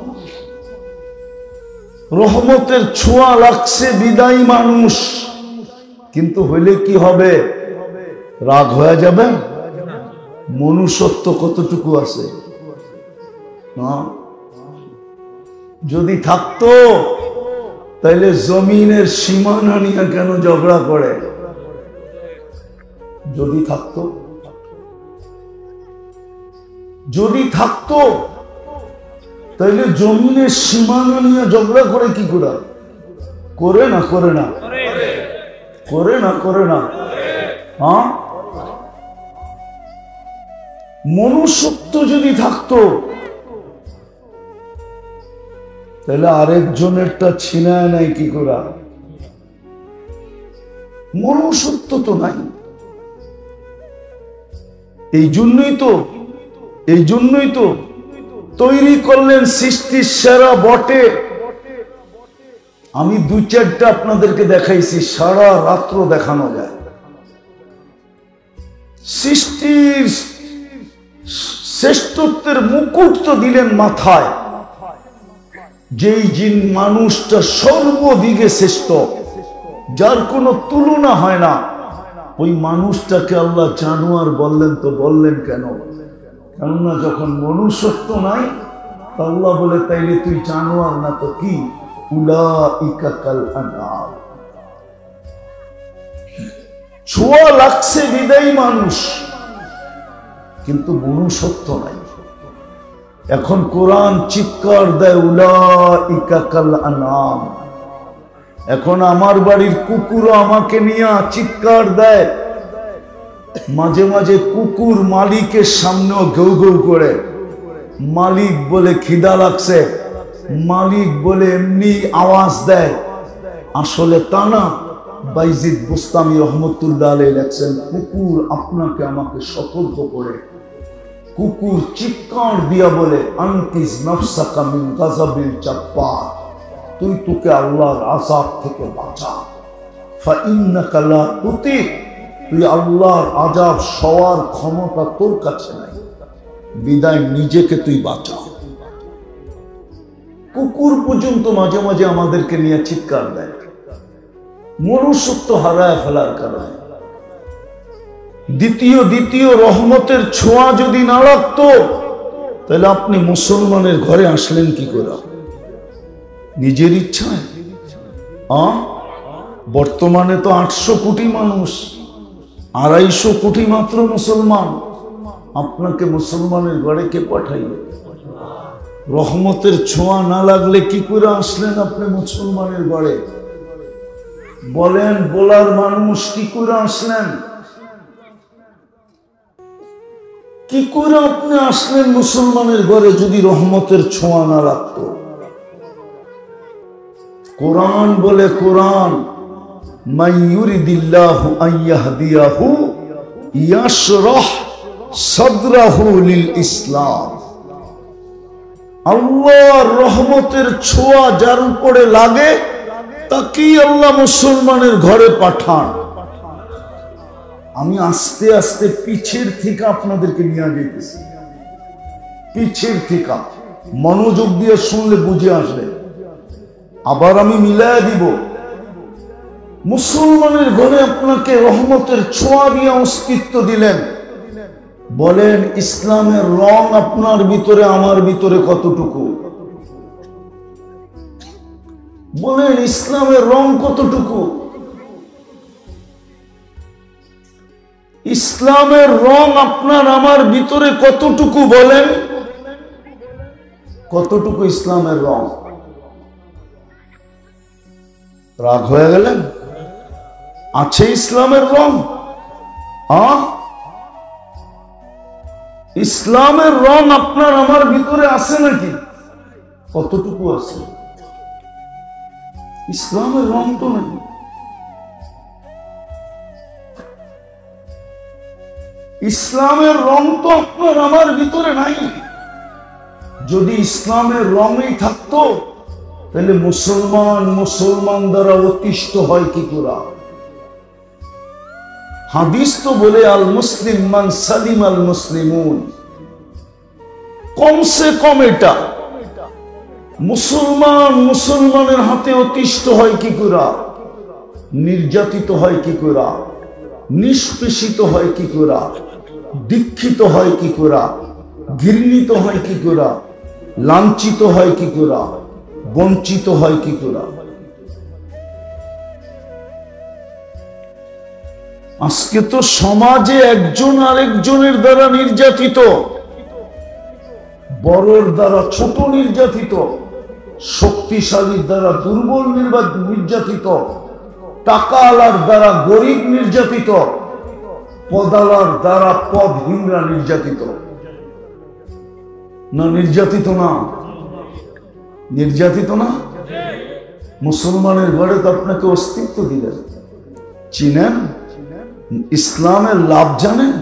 রহমতের ছোঁয়া লাগছে বিদায়ী মানুষ, কিন্তু হইলে কি হবে? রাগ হয়ে যাবেন? মনুষ্যত্ব কতটুকু আছে না? যদি থাকতো তাইলে জমিনের সীমানা নিয়ে কেন ঝগড়া করে? যদি থাকতো, যদি থাকতো তাইলে জমিনের সীমানা নিয়ে ঝগড়া করে কি করে? করে না? করে না? করে না? করে না? হ্যাঁ, মনুষ্যত্ব যদি থাকতো তাহলে আরেকজনেরটা ছিনায় নাই কি করে? মনুষ্যত্ব তো নাই। এই জন্যই তো তৈরি করলেন সৃষ্টির সেরা বটে। আমি 2-4টা আপনাদেরকে দেখাইছি, সারা রাত্র দেখানো যায়। সৃষ্টির শ্রেষ্ঠত্বের মুকুট তো দিলেন মাথায়, যেই জিন মানুষটা সর্বদিকে শ্রেষ্ঠ, যার কোনো তুলনা হয় না, ওই মানুষটাকে আল্লাহ জানোয়ার বললেন। তো বললেন কেন? কেননা যখন মনুষ্যত্ব নাই, আল্লাহ বলে তাইলে তুই জানোয়ার না তো কি? উলাইকা কাল আনআম। ছোঁয়া লাগছে বিদায়ী মানুষ, কিন্তু মনুষ্যত্ব নাই। এখন কোরআন চিৎকার দেয় উলাইকা কাল আনআম। এখন আমার বাড়ির কুকুরও আমাকে নিয়ে চিৎকার দেয়। মাঝে মাঝে কুকুর মালিকের সামনেও ঘেউ ঘেউ করে। মালিক বলে খিদা লাগছে, মালিক বলে এমনি আওয়াজ দেয়। আসলে তা না। বাইজিদ বুস্তামি রহমতুল্লাহ আলাইহি লেখছেন, কুকুর আপনাকে আমাকে সতর্ক করে। কুকুর চিৎকার দিয়া বলে, আনকিস নাফসাকা মিন গাযাবিল জাব্বার, তুই তোকে আল্লাহর আযাব থেকে বাঁচা। ফাইন্নাকা লা তুতিক, তুই আল্লাহর আযাব সওয়ার ক্ষমতা তোর কাছে নাই, বিদায় নিজেকে তুই বাঁচা। কুকুর পর্যন্ত মাঝে মাঝে আমাদেরকে নিয়ে চিৎকার দেয়, মনুষ্যত্ব হারায় ফেলার কারণে। দ্বিতীয় রহমতের ছোঁয়া যদি না লাগতো, তাহলে আপনি মুসলমানের ঘরে আসলেন কি করে? নিজের ইচ্ছায়? বর্তমানে তো 800 কোটি মানুষ, 250 কোটি মাত্র মুসলমান। আপনাকে মুসলমানের ঘরে কে পাঠাইবে? রহমতের ছোঁয়া না লাগলে কি করে আসলেন আপনি মুসলমানের ঘরে? বলেন, বলার মানুষ কি করে আসলেন? কি করে আপনি আসলেন মুসলমানের ঘরে যদি রহমতের ছোঁয়া না লাগতো? কোরআন বলে, কোরআন মাইয়ুরিদিল্লাহু আইয়াহদিয়াহু ইয়াশরাহ সাদরাহু লিল ইসলাম। আল্লাহর রহমতের ছোঁয়া যার উপরে লাগে তাকেই আল্লাহ মুসলমানের ঘরে পাঠান। আমি আস্তে আস্তে পিছের থেকে আপনাদেরকে নিয়ে যেতেছি, পিছের থেকে মনোযোগ দিয়ে শুনলে বুঝে আসবে। আবার আমি মিলায়া দিব। মুসলমানের ঘরে আপনাকে রহমতের ছোঁয়া দিয়ে অস্তিত্ব দিলেন। বলেন, ইসলামের রং আপনার ভিতরে আমার ভিতরে কতটুকু? বলেন, ইসলামের রং কতটুকু? ইসলামের রং আপনার আমার ভিতরে কতটুকু? বলেন, কতটুকু ইসলামের রং? রাগ হয়ে গেলেন? আছে ইসলামের রং? ইসলামের রং আপনার আমার ভিতরে আছে নাকি? কতটুকু আছে? ইসলামের রং তো নাকি। ইসলামের রং তো আপনার আমার ভিতরে নাই। যদি ইসলামের রঙই থাকতো, তাহলে মুসলমান দ্বারা অতিষ্ঠ হয় কি করে? হাদিস তো বলে, আল মুসলিম মান সালিম আল মুসলিমুন। কমসে কম এটা, মুসলমানের হাতে অতিষ্ঠ হয় কি করে? নির্যাতিত হয় কি করে? নিষ্পেষিত হয় কি করে? দীক্ষিত হয় কি করে? ঘৃণিত হয় কি করে? লাঞ্ছিত হয় কি করে? বঞ্চিত হয় কি করে? আজকে তো সমাজে একজন আরেকজনের দ্বারা নির্যাতিত, বড়র দ্বারা ছোট নির্যাতিত, শক্তিশালীর দ্বারা দুর্বল নির্যাতিত, টাকাওয়ালার দ্বারা গরিব নির্যাতিত, পদালার দ্বারা পদহীনরা নির্যাতিত। না নির্যাতিত না? নির্যাতিত না? মুসলমানের ঘরে তো আপনাকে অস্তিত্ব দিলেন। চিনেন? ইসলামের লাভ জানেন?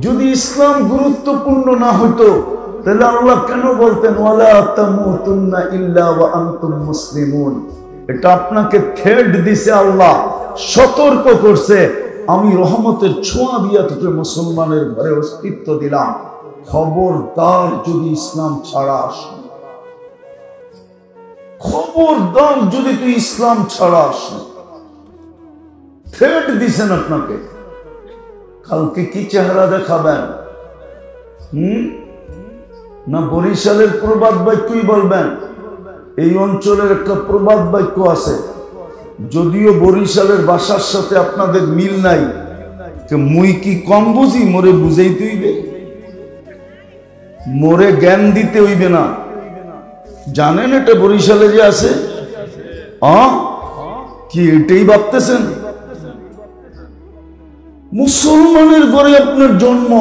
যদি ইসলাম গুরুত্বপূর্ণ না হতো, তাহলে আল্লাহ কেন বলতেন ওয়ালা তামুতুন্না ইল্লা ওয়া আনতুম মুসলিমুন? এটা আপনাকে থ্রেট দিছে, আল্লাহ সতর্ক করছে, আমি রহমতের ছোঁয়া দিয়া তোকে মুসলমানের ঘরে অস্তিত্ব দিলাম। খবরদার যদি ইসলাম ছাড়া আস, খবরদার যদি তুই ইসলাম ছাড়া আস। থ্রেট দিছেন আপনাকে। কালকে কি চেহারা দেখাবেন? না বরিশালের প্রবাদ বাক্যই বলবেন? এই অঞ্চলের একটা প্রবাদ বাক্য আছে, যদিও বরিশালের ভাষার সাথে আপনাদের মিল নাই, মুই কি কম বুঝি, মোরে বুঝাইতে হইবে, মোরে জ্ঞান দিতে হইবে না। জানেন এটা বরিশালে যে আছে? কি এটাই ভাবতেছেন? মুসলমানের ঘরে আপনার জন্ম,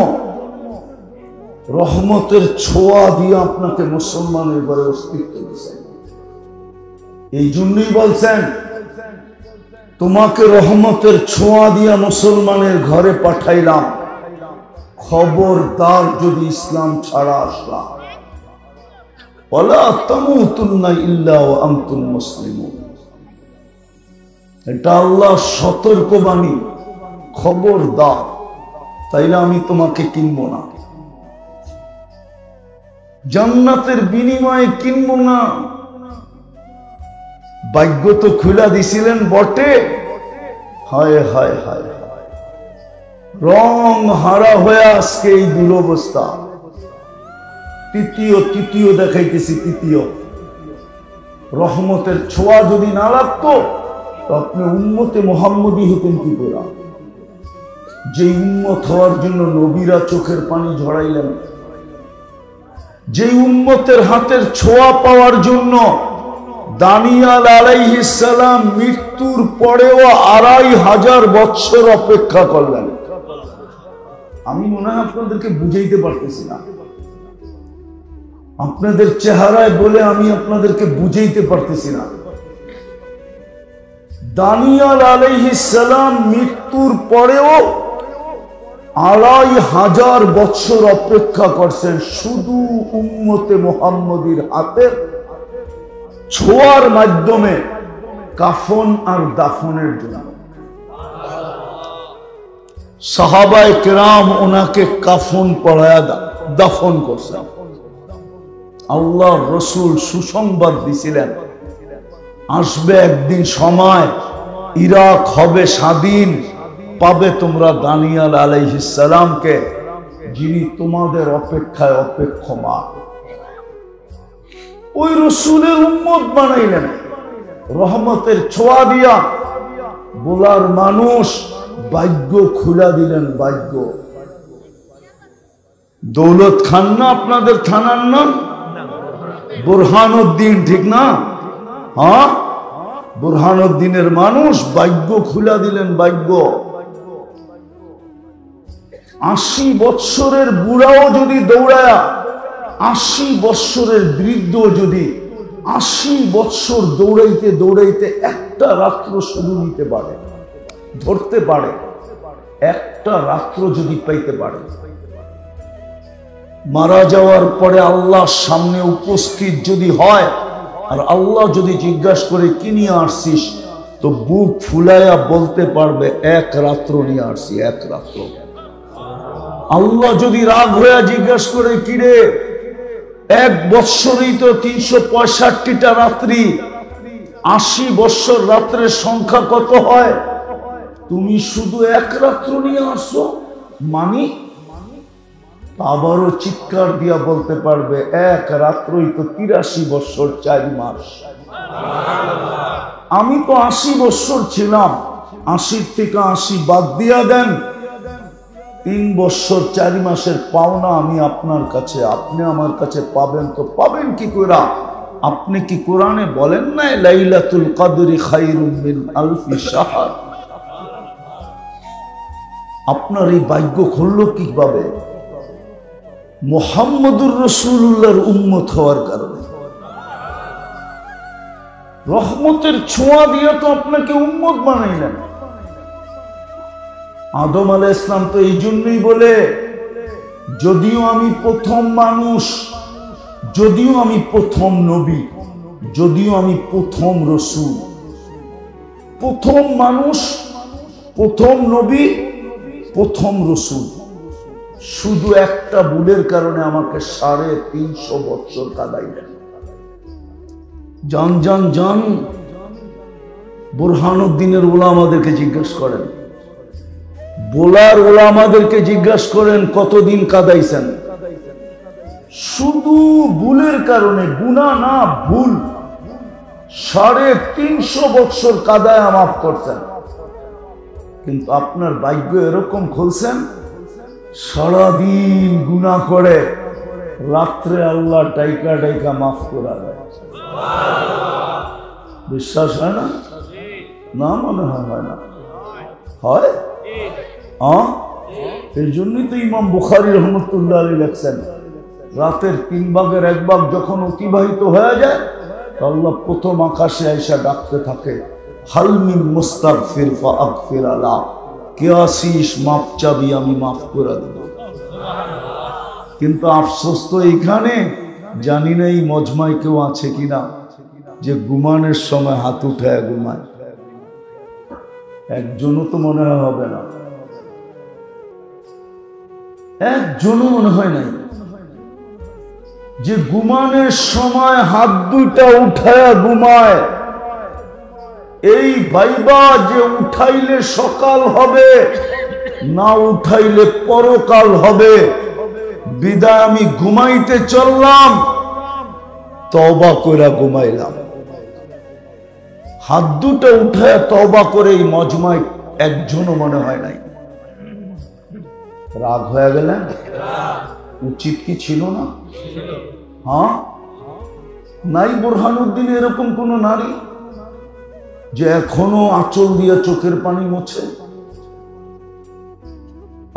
রহমতের ছোঁয়া দিয়ে আপনাকে মুসলমানের ঘরে অস্তিত্ব দিয়েছেন। এই জন্যই বলছেন তোমাকে রহমতের ছোঁয়া দিয়া মুসলমানের ঘরে পাঠাইলাম, খবরদার যদি ইসলাম ছাড়া আসলাম, ওয়ালা তামুতুন্না ইল্লা ওয়া আনতুম মুসলিমুন। এটা আল্লাহর সতর্কবাণী, খবরদার, তাইলে আমি তোমাকে কিনবো না, জান্নাতের বিনিময়ে কিনবো না। ভাগ্য তো খুলা দিছিলেন বটে, হায় হায় হায়, রং হারা হয়ে আজকে এই দুরবস্থা। তৃতীয় দেখাইতেছি, তৃতীয়, রহমতের ছোঁয়া যদি না লাগতো তো আপনি উম্মতে মুহাম্মদী হতেন কি করে? যে উম্মত হওয়ার জন্য নবীরা চোখের পানি ঝরাইলেন, যে উম্মতের হাতের ছোঁয়া পাওয়ার জন্য দানিয়াল আলাইহিস সালাম মৃত্যুর পরেও 2500 বছর অপেক্ষা করলেন। আমি মনে হয় আপনাদেরকে বুঝাইতে পারতেছি না, আপনাদের চেহারায় বলে আমি আপনাদেরকে বুঝাইতে পারতেছি না। দানিয়াল আলাইহিস সালাম মৃত্যুর পরেও 2500 বছর অপেক্ষা করছেন শুধু উম্মতে মুহাম্মদীর হাতের ছোঁয়ার মাধ্যমে কাফন আর দাফনের জন্য। সাহাবায়ে কেরাম ওনাকে কাফন পরায়া দাফন করছেন। আল্লাহর রাসূল সুসংবাদ দিছিলেন, আসবে একদিন সময়, ইরাক হবে স্বাধীন, পাবে তোমরা দানিয়াল আলাইহিস সালামকে, যিনি তোমাদের অপেক্ষায় অপেক্ষমান। ওই রাসূলের উম্মত বানাইলেন, রহমতের ছোঁয়া দিয়া বলার মানুষ, ভাগ্য খুলা দিলেন। ভাগ্য দৌলত খান না আপনাদের থানার নাম? বুরহানুদ্দিন, ঠিক না? হ্যাঁ, বুরহানুদ্দিনের মানুষ, ভাগ্য খুলা দিলেন। ভাগ্য 80 বৎসরের বুড়াও যদি দৌড়ায়া, 80 বৎসরের বৃদ্ধ যদি 80 বৎসর দৌড়াইতে দৌড়াইতে একটা রাত্র শুধু নিতে পারে, ধরতে পারে, একটা রাত্র যদি পাইতে পারে, মারা যাওয়ার পরে আল্লাহর সামনে উপস্থিত যদি হয়, আর আল্লাহ যদি জিজ্ঞাসা করে কি নিয়ে আসছিস, তো বুক ফুলাইয়া বলতে পারবে এক রাত্র নিয়ে আসছি, এক রাত্র। আল্লাহ যদি রাগ হয়ে জিজ্ঞাসা করে কিরে, 1 বৎসরই তো 365টা রাত্রি, 80 বৎসর রাত্রের সংখ্যা কত হয়, তুমি শুধু এক রাত্র নিয়ে আসো, মানি? আবারও চিৎকার দিয়া বলতে পারবে এক রাত্রই তো 83 বৎসর 4 মাস। আমি তো 80 বৎসর ছিলাম, 80 থেকে 80 বাদ দিয়া দেন, 3 বৎসর 4 মাসের পাওনা আমি আপনার কাছে, আপনি আমার কাছে পাবেন। তো পাবেন কি করে? আপনি কি কোরআনে বলেন না লাইলাতুল কদরি খায়রুম মিন আলফি শাহর? আপনার এই ভাগ্য খুললো কিভাবে? মুহাম্মদুর রাসূলুল্লাহর উম্মত হওয়ার কারণে। রহমতের ছোঁয়া দিয়ে তো আপনাকে উম্মত বানাইলেন। আদম আলাইহিস সালাম তো এই জন্যই বলে, যদিও আমি প্রথম মানুষ, যদিও আমি প্রথম নবী, যদিও আমি প্রথম রাসূল, প্রথম মানুষ, প্রথম নবী, প্রথম রাসূল, শুধু একটা ভুলের কারণে আমাকে 350 বছর কাটাইলেন। জান জান জান, বুরহানুদ্দিনের ওলামাদেরকে জিজ্ঞেস করেন, বোলার ওলামাদেরকে জিজ্ঞাসা করেন কতদিন কাদাইছেন, শুধু ভুলের কারণে, গুনাহ না ভুল, 350 বছর কাদায় মাফ করছেন। কিন্তু আপনার ভাগ্য এরকম খুলছেন, সারাদিন গুনাহ করে, রাত্রে আল্লাহ ডাইকা ডাইকা মাফ করা দেয়। বিশ্বাস হয় না? না মনে হয় না, হয়। এই জন্যই তো ইমাম বুখারী রহমতুল্লাহ আলাইহি লেখছেন, রাতের 3 ভাগের 1 ভাগ যখন অতিবাহিত হয়ে যায়, আল্লাহ প্রথম আকাশে আইসা ডাকতে থাকে, হাল মিন মুস্তাগফির ফাগফির আলা, কে আসিস মাপ চাবি আমি মাফ করে দেব। কিন্তু আফসোস তো এইখানে, জানি না এই মজমায় কেউ আছে কিনা যে ঘুমানোর সময় হাত উঠায় ঘুমায়। একজনও তো মনে হয় হবে না, একজনও মনে হয় নাই যে ঘুমানোর সময় হাত দুইটা উঠায় ঘুমায়। এই ভাইবা যে উঠাইলে সকাল হবে, না উঠাইলে পরকাল হবে, বিদায় আমি ঘুমাইতে চললাম, তওবা কইরা ঘুমাইলাম। হাত দুটো উঠায় তওবা করে এই মজমায় একজনও মনে হয় নাই। রাগ হয়ে গেলেন? উচিত কি ছিল না? হ্যাঁ, নাই বুরহানুদ্দিন এরকম কোন নারী যে এখনো আঁচল দিয়ে চোখের পানি মোছে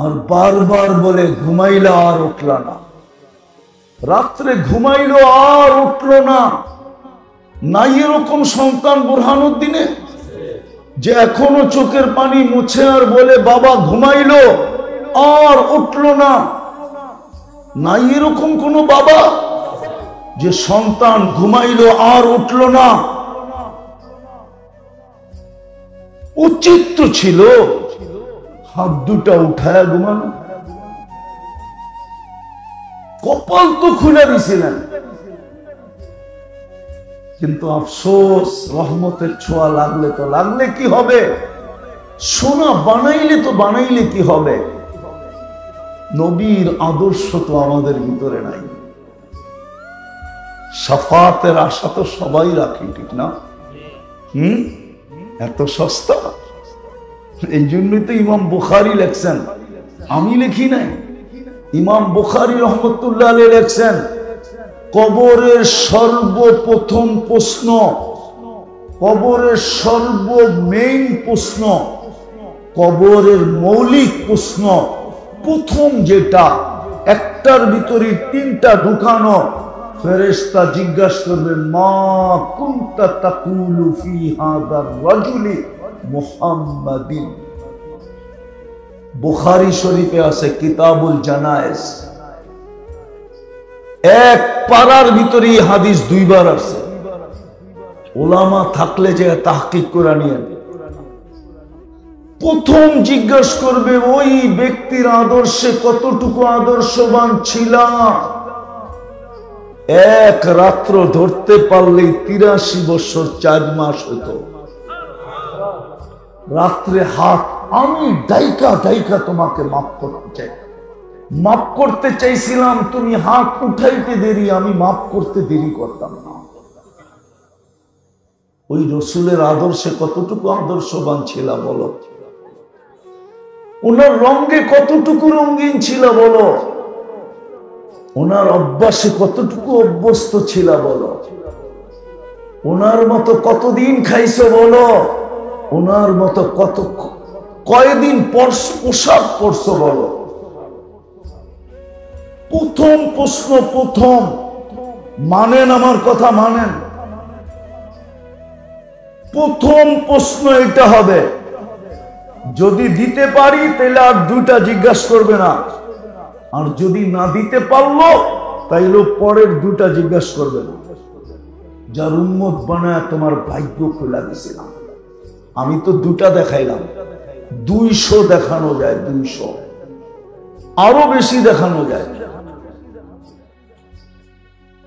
আর বারবার বলে ঘুমাইলা আর উঠল না, রাত্রে ঘুমাইলো আর উঠল না? নাই এরকম সন্তান বুরহানুদ্দিনে যে এখনো চোখের পানি মুছে আর বলে বাবা ঘুমাইলো আর উঠল না? নাই এরকম কোন বাবা যে সন্তান ঘুমাইলো আর উঠল না? উচিত তো ছিল হাত দুটা উঠায় ঘুমানো। কপাল তো খুলে দিছিলেন, কিন্তু আফসোস, রহমতের ছোঁয়া লাগলে তো লাগলে কি হবে, সোনা বানাইলে তো বানাইলে কি হবে, নবীর আদর্শ তো আমাদের ভিতরে নাই। শাফাতের আশা তো সবাই রাখি, ঠিক না? এত সস্তা। এই জন্যই তো ইমাম বুখারী লেখছেন, আমি লিখি নাই, ইমাম বুখারী রহমতুল্লাহ আলাইহি লেখছেন, কবরের সর্বপ্রথম প্রশ্ন, কবরের সর্বমেইন প্রশ্ন, কবরের মৌলিক প্রশ্ন, প্রথম যেটা, একটার ভিতরে 3টা ঢুকানো, ফেরেশতা জিজ্ঞাসা করবে মা কুনতা তাকুলু ফি হাদার রাজুলি মুহাম্মাদিন। বুখারী শরীফে আছে কিতাবুল জানায়েজ, এক পারার ভিতরে হাদিস 2 বার আছে। ওলামা থাকলে যে তাহকিক করে নিয়ে প্রথম জিজ্ঞাসা করবে ওই ব্যক্তির আদর্শে কতটুকু আদর্শবান ছিলাম। এক রাত্র ধরতে পারলে 83 বছর 4 মাস হতো। রাত্রে হাত, আমি ডাইকা ডাইকা তোমাকে মাফ করতে চাই, মাফ করতে চাইছিলাম, তুমি হাত উঠাইতে দেরি, আমি মাফ করতে দেরি করতাম না। ওই রসুলের আদর্শে কতটুকু আদর্শবান ছিল বলো, ওনার রঙে কতটুকু রঙিন ছিল বলো, ওনার অভ্যাসে কতটুকু অভ্যস্ত ছিল বলো, ওনার মতো কতদিন খাইছো বলো, ওনার মতো কত কয়দিন পোশাক পরছো বলো। প্রথম প্রশ্ন, প্রথম মানেন, আমার কথা মানেন, প্রথম প্রশ্ন এটা হবে। যদি দিতে পারি তাহলে আর 2টা জিজ্ঞাসা করবে না, আর যদি না দিতে পারলো তাইলে পরের 2টা জিজ্ঞাসা করবে না। যার উম্মত বানায় তোমার ভাগ্য খোলা দিছিলাম, আমি তো 2টা দেখাইলাম, 200 দেখানো যায়, 200 আরো বেশি দেখানো যায়।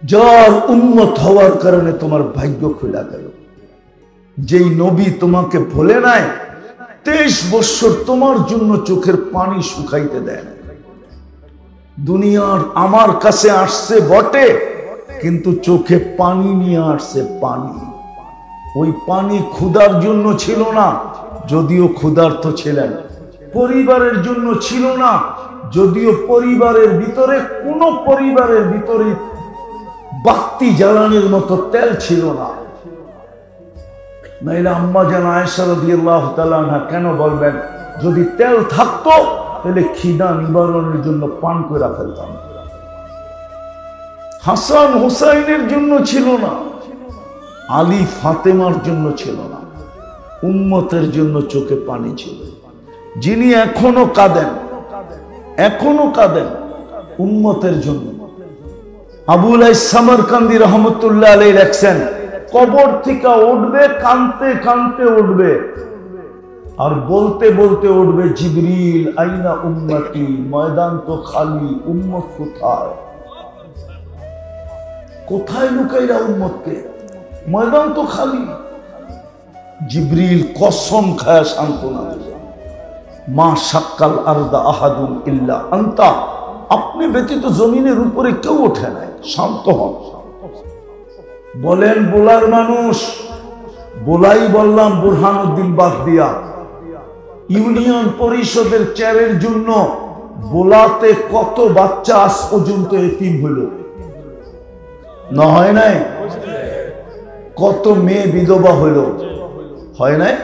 যার উম্মত হওয়ার কারণে তোমার ভাগ্য খোলা গেল, যেই নবী তোমাকে ভুলে নাই, 23 বছর তোমার জন্য চোখের পানি শুকাইতে দেয় না। দুনিয়ার আমার কাছে আসছে বটে, কিন্তু চোখে পানি নিয়ে আসছে, পানি। ওই পানি ক্ষুধার জন্য ছিল না, যদিও ক্ষুধার্ত ছিলেন। পরিবারের জন্য ছিল না, যদিও পরিবারের ভিতরে কোন পরিবারের ভিতরে বাতি জ্বালানোর মতো তেল ছিল না। নাইলে আম্মা জান আয়েশা রাদিয়াল্লাহু তাআলা আনহা কেন বলবেন, যদি তেল থাকতো তাহলে খিদা নিবারণের জন্য পান করে ফেলতাম। হাসান হুসাইনের জন্য ছিল না, আলী ফাতেমার জন্য ছিল না, উম্মতের জন্য চোখে পানি ছিল। যিনি এখনো কাঁদেন, এখনো কাঁদেন উম্মতের জন্য। আবুল সামরকান্দি রহমতুল্লাহ আলাইহি লেখছেন, কবর থেকে উঠবে, কানতে কানতে উঠবে, আর বলতে বলতে উঠবে, জিবরিল আইনা উম্মতি, ময়দান তো খালি, উম্মত কোথায়? কোথায় লুকাইরা উম্মতকে? ময়দান তো খালি। জিবরিল কসম খায়া সান্ত্বনা দিলেন, মা শাক্কাল আরদা আহাদুন ইল্লা আনতা, আপনি ব্যতীত জমিনের উপরে কেউ ওঠে নাই, শান্ত হন। বলেন বোলার মানুষ, বোলাই বললাম বুরহানুদ্দিন বাগদিয়া, ইউনিয়ন পরিষদের চেয়ারের জন্য বোলাতে কত বাচ্চা আজ পর্যন্ত এতিম হইল না? হয় নাই? কত মেয়ে বিধবা হইল, হয় নাই?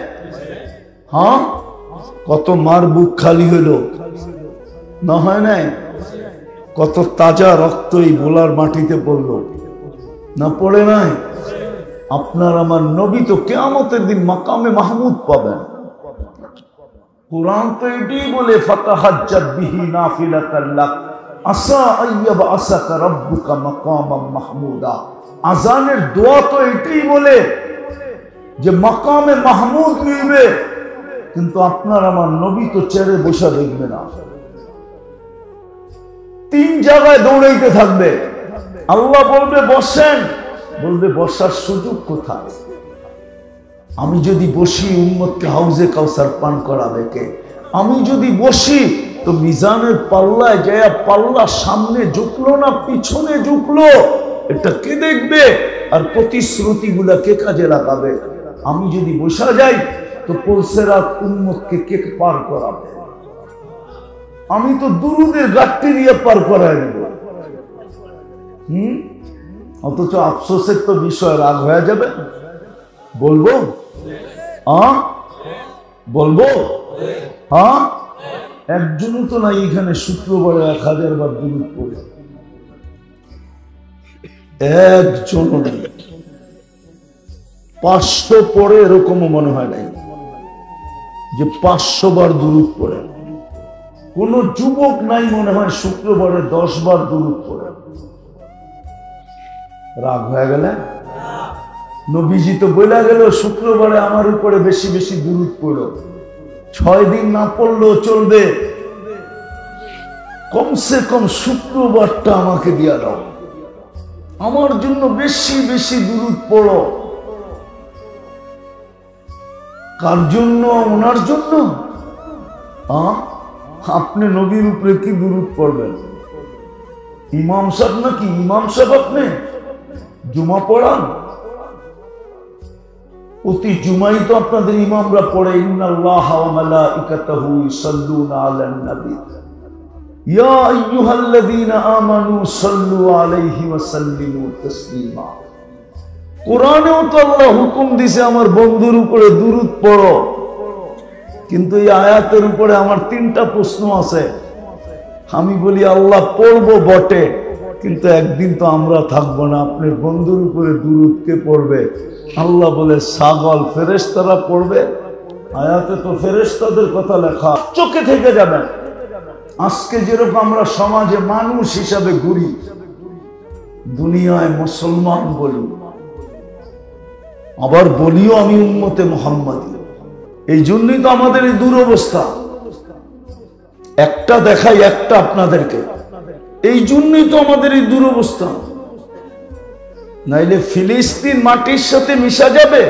হ্যাঁ, কত মার বুক খালি হইল না? হয় নাই? কত তাজা রক্ত এই বোলার মাটিতে পড়ল না? পড়ে নাই? আপনার আমার নবী তো কিয়ামতের দিন মাকামে মাহমুদ পাবেন। কুরআন তো এটাই বলে, ফাতাহাজ্জাত বিহি নাফিলাতাল লাক আসা আইয়াবা আসাকা রাব্বুকা মাকামাম মাহমুদা। আজানের দোয়া তো এটাই বলে যে মাকামে মাহমুদ মিলবে, কিন্তু আপনার আমার নবী তো চেয়ারে বসে দেখবে না, 3 জায়গায় দৌড়াইতে থাকবে। আল্লাহ বলবে বসেন, বলবে বসার সুযোগ কোথায়? আমি যদি বসি উম্মতকে হাউজে কাউসার পান করাবে কে? আমি যদি বসি তো মিজানের পাল্লায় যায়, পাল্লা সামনে ঝুঁকলো না পিছনে ঝুঁকলো, এটা কে দেখবে? আর প্রতিশ্রুতি গুলা কে কাজে লাগাবে? আমি যদি বসা যাই তো পৌঁছেরাত উম্মতকে কে পার করাবে? আমি তো দুরুদের গাঠটি দিয়ে পার করাই দেব। অথচ আফসোসের তো বিষয়, রাগ হয়ে যাবে। বলবো বলবো একজনও তো নাই এখানে শুক্রবারে 1000 বার দুরূদ পড়ে, একজনও নেই। 500 পড়ে এরকমও মনে হয় নাই যে 500 বার দুরূদ পড়ে। কোন যুবক নাই মনে হয় শুক্রবারে 10 বার দুরূদ পড়ে। রাগ হয়ে গেলে? নবীজি তো বলে গেল শুক্রবারে আমার উপরে বেশি বেশি দুরূদ পড়ো। 6 দিন না পড়লেও চলবে, কমসে কম শুক্রবারটা আমাকে দিয়া দাও, আমার জন্য বেশি বেশি দুরূদ পড়ো। কার জন্য? ওনার জন্য। আপনি নবীর উপরে কি দুরূদ পড়বেন? ইমাম সাহেব নাকি? ইমাম সাহেব আপনি জুমা পড়ান? প্রতি জুমাই তো আপনাদের ইমামরা পড়ে, ইন্নাল্লাহা ওয়া মালাইকাতাহু ইউসাল্লুনা আলান নবী ইয়া আইয়ুহাল্লাযীনা আমানু সাল্লু আলাইহি ওয়া সাল্লিমু তাসলিমা। কোরআনেও তো আল্লাহ হুকুম দিছে আমার বন্ধুর উপরে দুরূদ পড়ো, কিন্তু এই আয়াতের উপরে আমার 3টা প্রশ্ন আছে। আমি বলি আল্লাহ পড়বো বটে, কিন্তু একদিন তো আমরা থাকবো না, আপনার বন্ধুর উপরে দুরূদ কে পড়বে? আল্লাহ বলে ছাগল, ফেরেশতারা পড়বে। আয়াতে তো ফেরেশতাদের কথা লেখা, চোখে থেকে যাবেন। আজকে যেরকম আমরা সমাজে মানুষ হিসাবে ঘুরি, দুনিয়ায় মুসলমান বলি, আবার বলিও আমি উম্মতে মুহাম্মাদি। এই জন্যই তো আমাদের এই দুরবস্থা। একটা দেখাই একটা আপনাদেরকে, এই জন্যই তো আমাদের এই দুরবস্থা। নাইলে ফিলিস্তিন মাটির সাথে মিশা যাবে?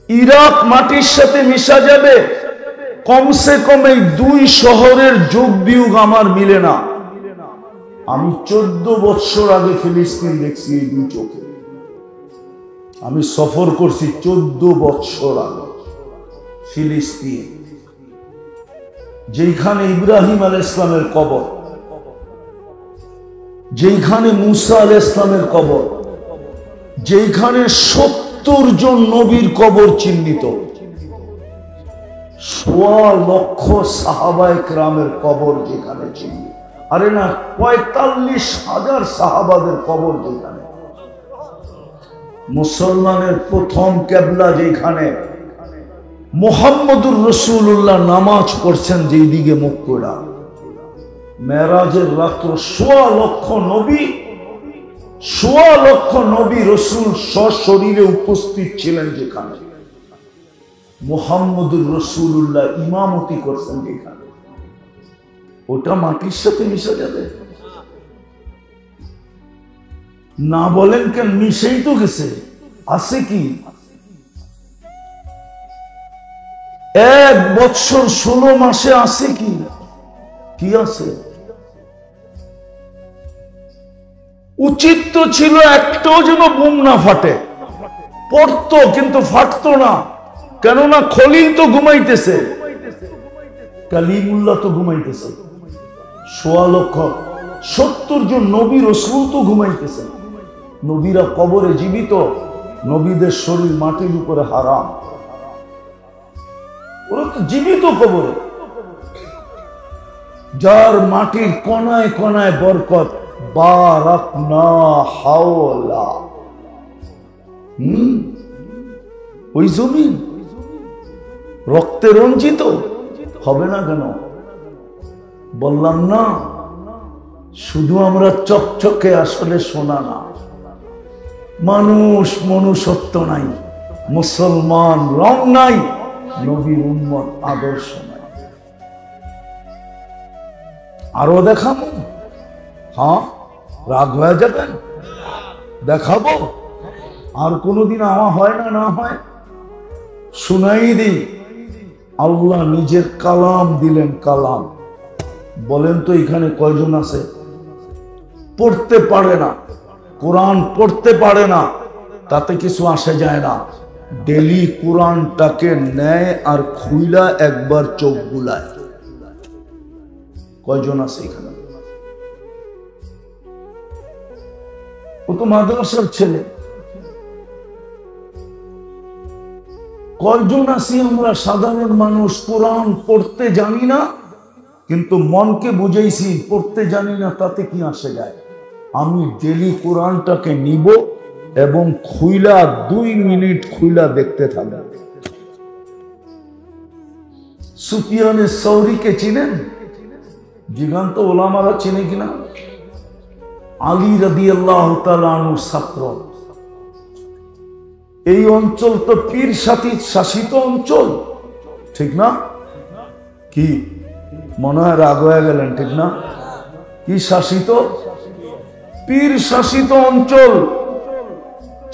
ইরাক মাটির সাথে মিশা যাবে, কমসে কম এই 2 শহরের যোগ বিয়োগ আমার মিলে না। আমি 14 বছর আগে ফিলিস্তিন দেখছি এই 2 চোখে। আমি সফর করছি 14 বছর আগে ফিলিস্তিন, যেখানে ইব্রাহিম আলাইহিস ইসলামের কবর, যেখানে মুসা আলাইহিস ইসলামের কবর, যেখানে 70 জন নবীর কবর চিহ্নিত, 1.25 লক্ষ সাহাবায়ে কেরামের কবর যেখানে চিহ্নিত। আরে না, 45,000 সাহাবাদের কবর যেখানে, মুসলমানের প্রথম কিবলা যেখানে, মুহাম্মদুর রাসূলুল্লাহ নামাজ পড়ছেন যেই দিকে মুখ করে, মেরাজের রাত্র 1.25 লক্ষ নবী, 1.25 লক্ষ নবী রাসূল সশরীরে উপস্থিত ছিলেন যেখানে, মুহাম্মদুর রাসূলুল্লাহ ইমামতি করছেন যেখানে, ওটা মাটির সাথে মিশে যাবে না? বলেন কেন? মিশেই তো গেছে। আছে কি? 1 বছর 16 মাসে আছে কি? কি আছে? উচিত তো ছিল একটাও যেন বুম না ফাটে। পড়তো কিন্তু ফাটতো না, কেননা খলিল তো ঘুমাইতেছে, কালিমুল্লাহ তো ঘুমাইতেছে, 1.25 লক্ষ 70 জন নবী রাসূল তো ঘুমাইতেছে। নবীরা কবরে জীবিত, নবীদের শরীর মাটির উপরে হারাম, ওরা তো জীবিত কবরে। যার মাটির কোনায় কোনায় বরকত, বারাকনা হাওলা, ওই জমিন রক্তে রঞ্জিত হবে না কেন? বললাম না, শুধু আমরা চকচকে, আসলে সোনা না। মানুষ মনুষ্যত্ব নাই, মুসলমান রং নাই, নবীর উম্মত আদর্শ নাই। আরো দেখাবো? হ্যাঁ, রাগ হয়ে যাবেন? দেখাবো। আর কোনদিন আমার হয় না, না হয় শুনাই দিই। আল্লাহ নিজের কালাম দিলেন, কালাম। বলেন তো এখানে কয়জন আছে পড়তে পারে না, কোরআন পড়তে পারে না? তাতে কিছু আসে যায় না। ডেলি কোরআনটাকে নেয় আর খুইলা একবার চোখ বুলায়। কয়জন আছে এখানে? ও তো মাদ্রাসার ছেলে। কয়জন আছি আমরা সাধারণ মানুষ, কোরআন পড়তে জানি না, কিন্তু মনকে বুঝাইছি পড়তে জানি না, তাতে কি আসে যায়? আমি ডেলি কোরআনটাকে নিব এবং খুইলা 2 মিনিট খুইলা দেখতে থাকব। সুফিয়ানে সৌরিকে চিনেন? জিগান্ত ওলামারা চিনে কিনা? আলী রাদিয়াল্লাহু তাআলা আনহুর ছাত্র। এই অঞ্চল তো পীর শাসিত অঞ্চল, ঠিক না? কি মনে হয় রাগ হয়ে গেলেন? ঠিক না? কি শাসিত? পীর শাসিত অঞ্চল।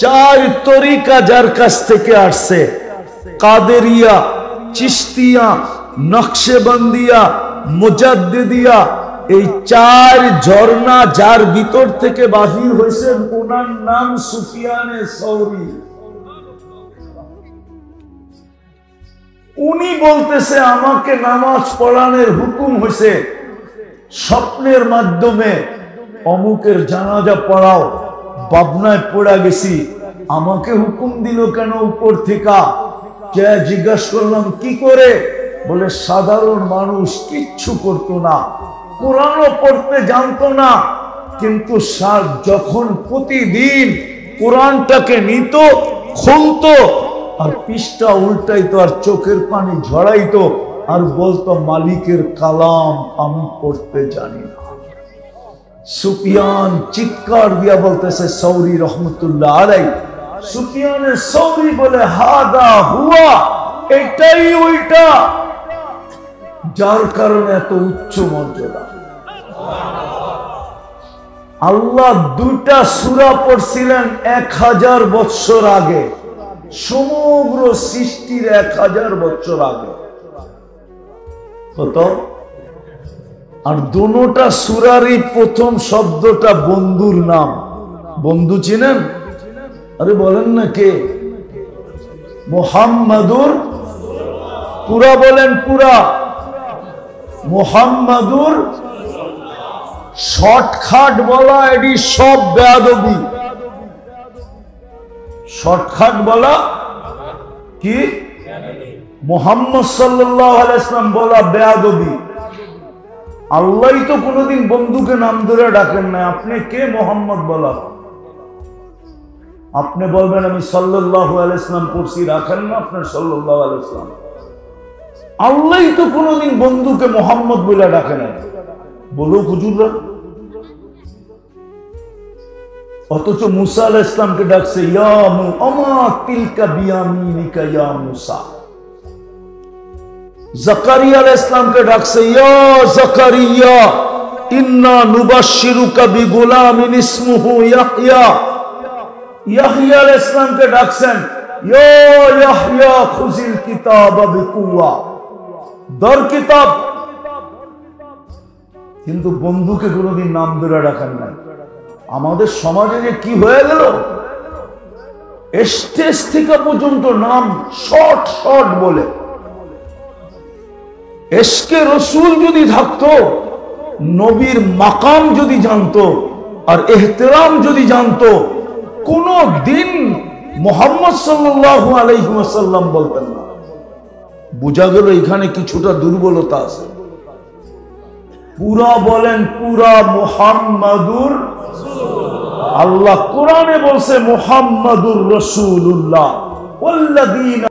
4 তরিকা যার কাছ থেকে আসছে, কাদেরিয়া, চিশতিয়া, নকশবন্দিয়া, মুজাদ্দিদিয়া, এই 4 ঝর্ণা যার ভিতর থেকে বাহির হয়েছে, ওনার নাম সুফিয়ানে সৌরি। উনি বলতেছে আমাকে নামাজ পড়ানোর হুকুম হয়েছে, স্বপ্নের মাধ্যমে অমুকের জানাজা পড়াও। পাবনায় পড়া গেছি, আমাকে হুকুম দিল কেন উপর থেকে? জিজ্ঞাসা করলাম কি করে? বলে সাধারণ মানুষ কিচ্ছু করতো না, কোরআনও পড়তে জানতো না, কিন্তু যখন প্রতিদিন কোরআনটাকে নিত, খুলতো আর পৃষ্ঠা উল্টাইতো আর চোখের পানি ঝরাইতো আর বলতো মালিকের কালাম আমি পড়তে জানি না। সুফিয়ান চিৎকার দিয়া বলতেছে সৌরি রহমতুল্লাহ আলাইহি, সুফিয়ানের সৌরি বলে হাদা হুয়া, এটাই ওইটা, যার কারণে এত উচ্চ মর্যাদা। আল্লাহ 2টা সূরা পড়ছিলেন 1000 বছর আগে, সমগ্র সৃষ্টির 1000 বছর আগে। কত? আর দুটোটা সূরারই প্রথম শব্দটা বন্ধুর নাম। বন্ধু চিনেন? আরে বলেন না কে? মুহাম্মাদুর, পুরা বলেন, পুরা মুহাম্মাদুর। শর্টকাট বলা এটি সব বেয়াদবি। শর্টকাট বলা কি? মুহাম্মদ সাল্লাল্লাহু আলাইহি ওয়াসাল্লাম বলা বেয়াদবি। আল্লাহই তো কোনোদিন বন্ধুকে নাম ধরে ডাকেন না, আপনি কে মুহাম্মদ বলা? আপনি বলবেন আমি সাল্লাল্লাহু আলাইহি ওয়াসাল্লাম পড়ছি, রাখেন না আপনার সাল্লাল্লাহু আলাইহি ওয়াসাল্লাম। আল্লাহই তো কোনোদিন বন্ধুকে মুহাম্মদ বলে ডাকে না, বলো হুজুররা। অথচ মুসা আলাইহিস সালামকে ডাকছে ইয়া মুআমা তিলকা বিয়ামিনিকা ইয়া মুসা। জাকারিয়া আলাইহিস সালামকে ডাকছে ইয়া জাকারিয়া ইন্না নুবাশশিরুকা বিগুলামিন ইসমুহু ইয়াহইয়া। ইয়াহইয়া আলাইহিস সালামকে ডাকছেন ইয়া ইয়াহইয়া খুযিল কিতাবা বিকুওয়া, দর কিতাব। কিন্তু বন্ধুকে কোনোদিন নাম ধরে রাখেন না। আমাদের সমাজে যে কি হয়ে গেল, স্টেজ থেকে পর্যন্ত নাম শর্ট শর্ট বলে। এশকে রসুল যদি থাকতো, নবীর মাকাম যদি জানতো আর এহতেরাম যদি জানতো, কোন দিন মুহাম্মদ সাল্লাল্লাহু আলাইহি ওয়াসাল্লাম বলতেন না। বোঝা গেল এখানে কিছুটা দুর্বলতা আছে। পুরা বলেন, পুরা মুহাম্মাদুর। আল্লাহ কোরআনে বলছে মুহাম্মাদুর রাসূলুল্লাহ ওয়াল্লাযীনা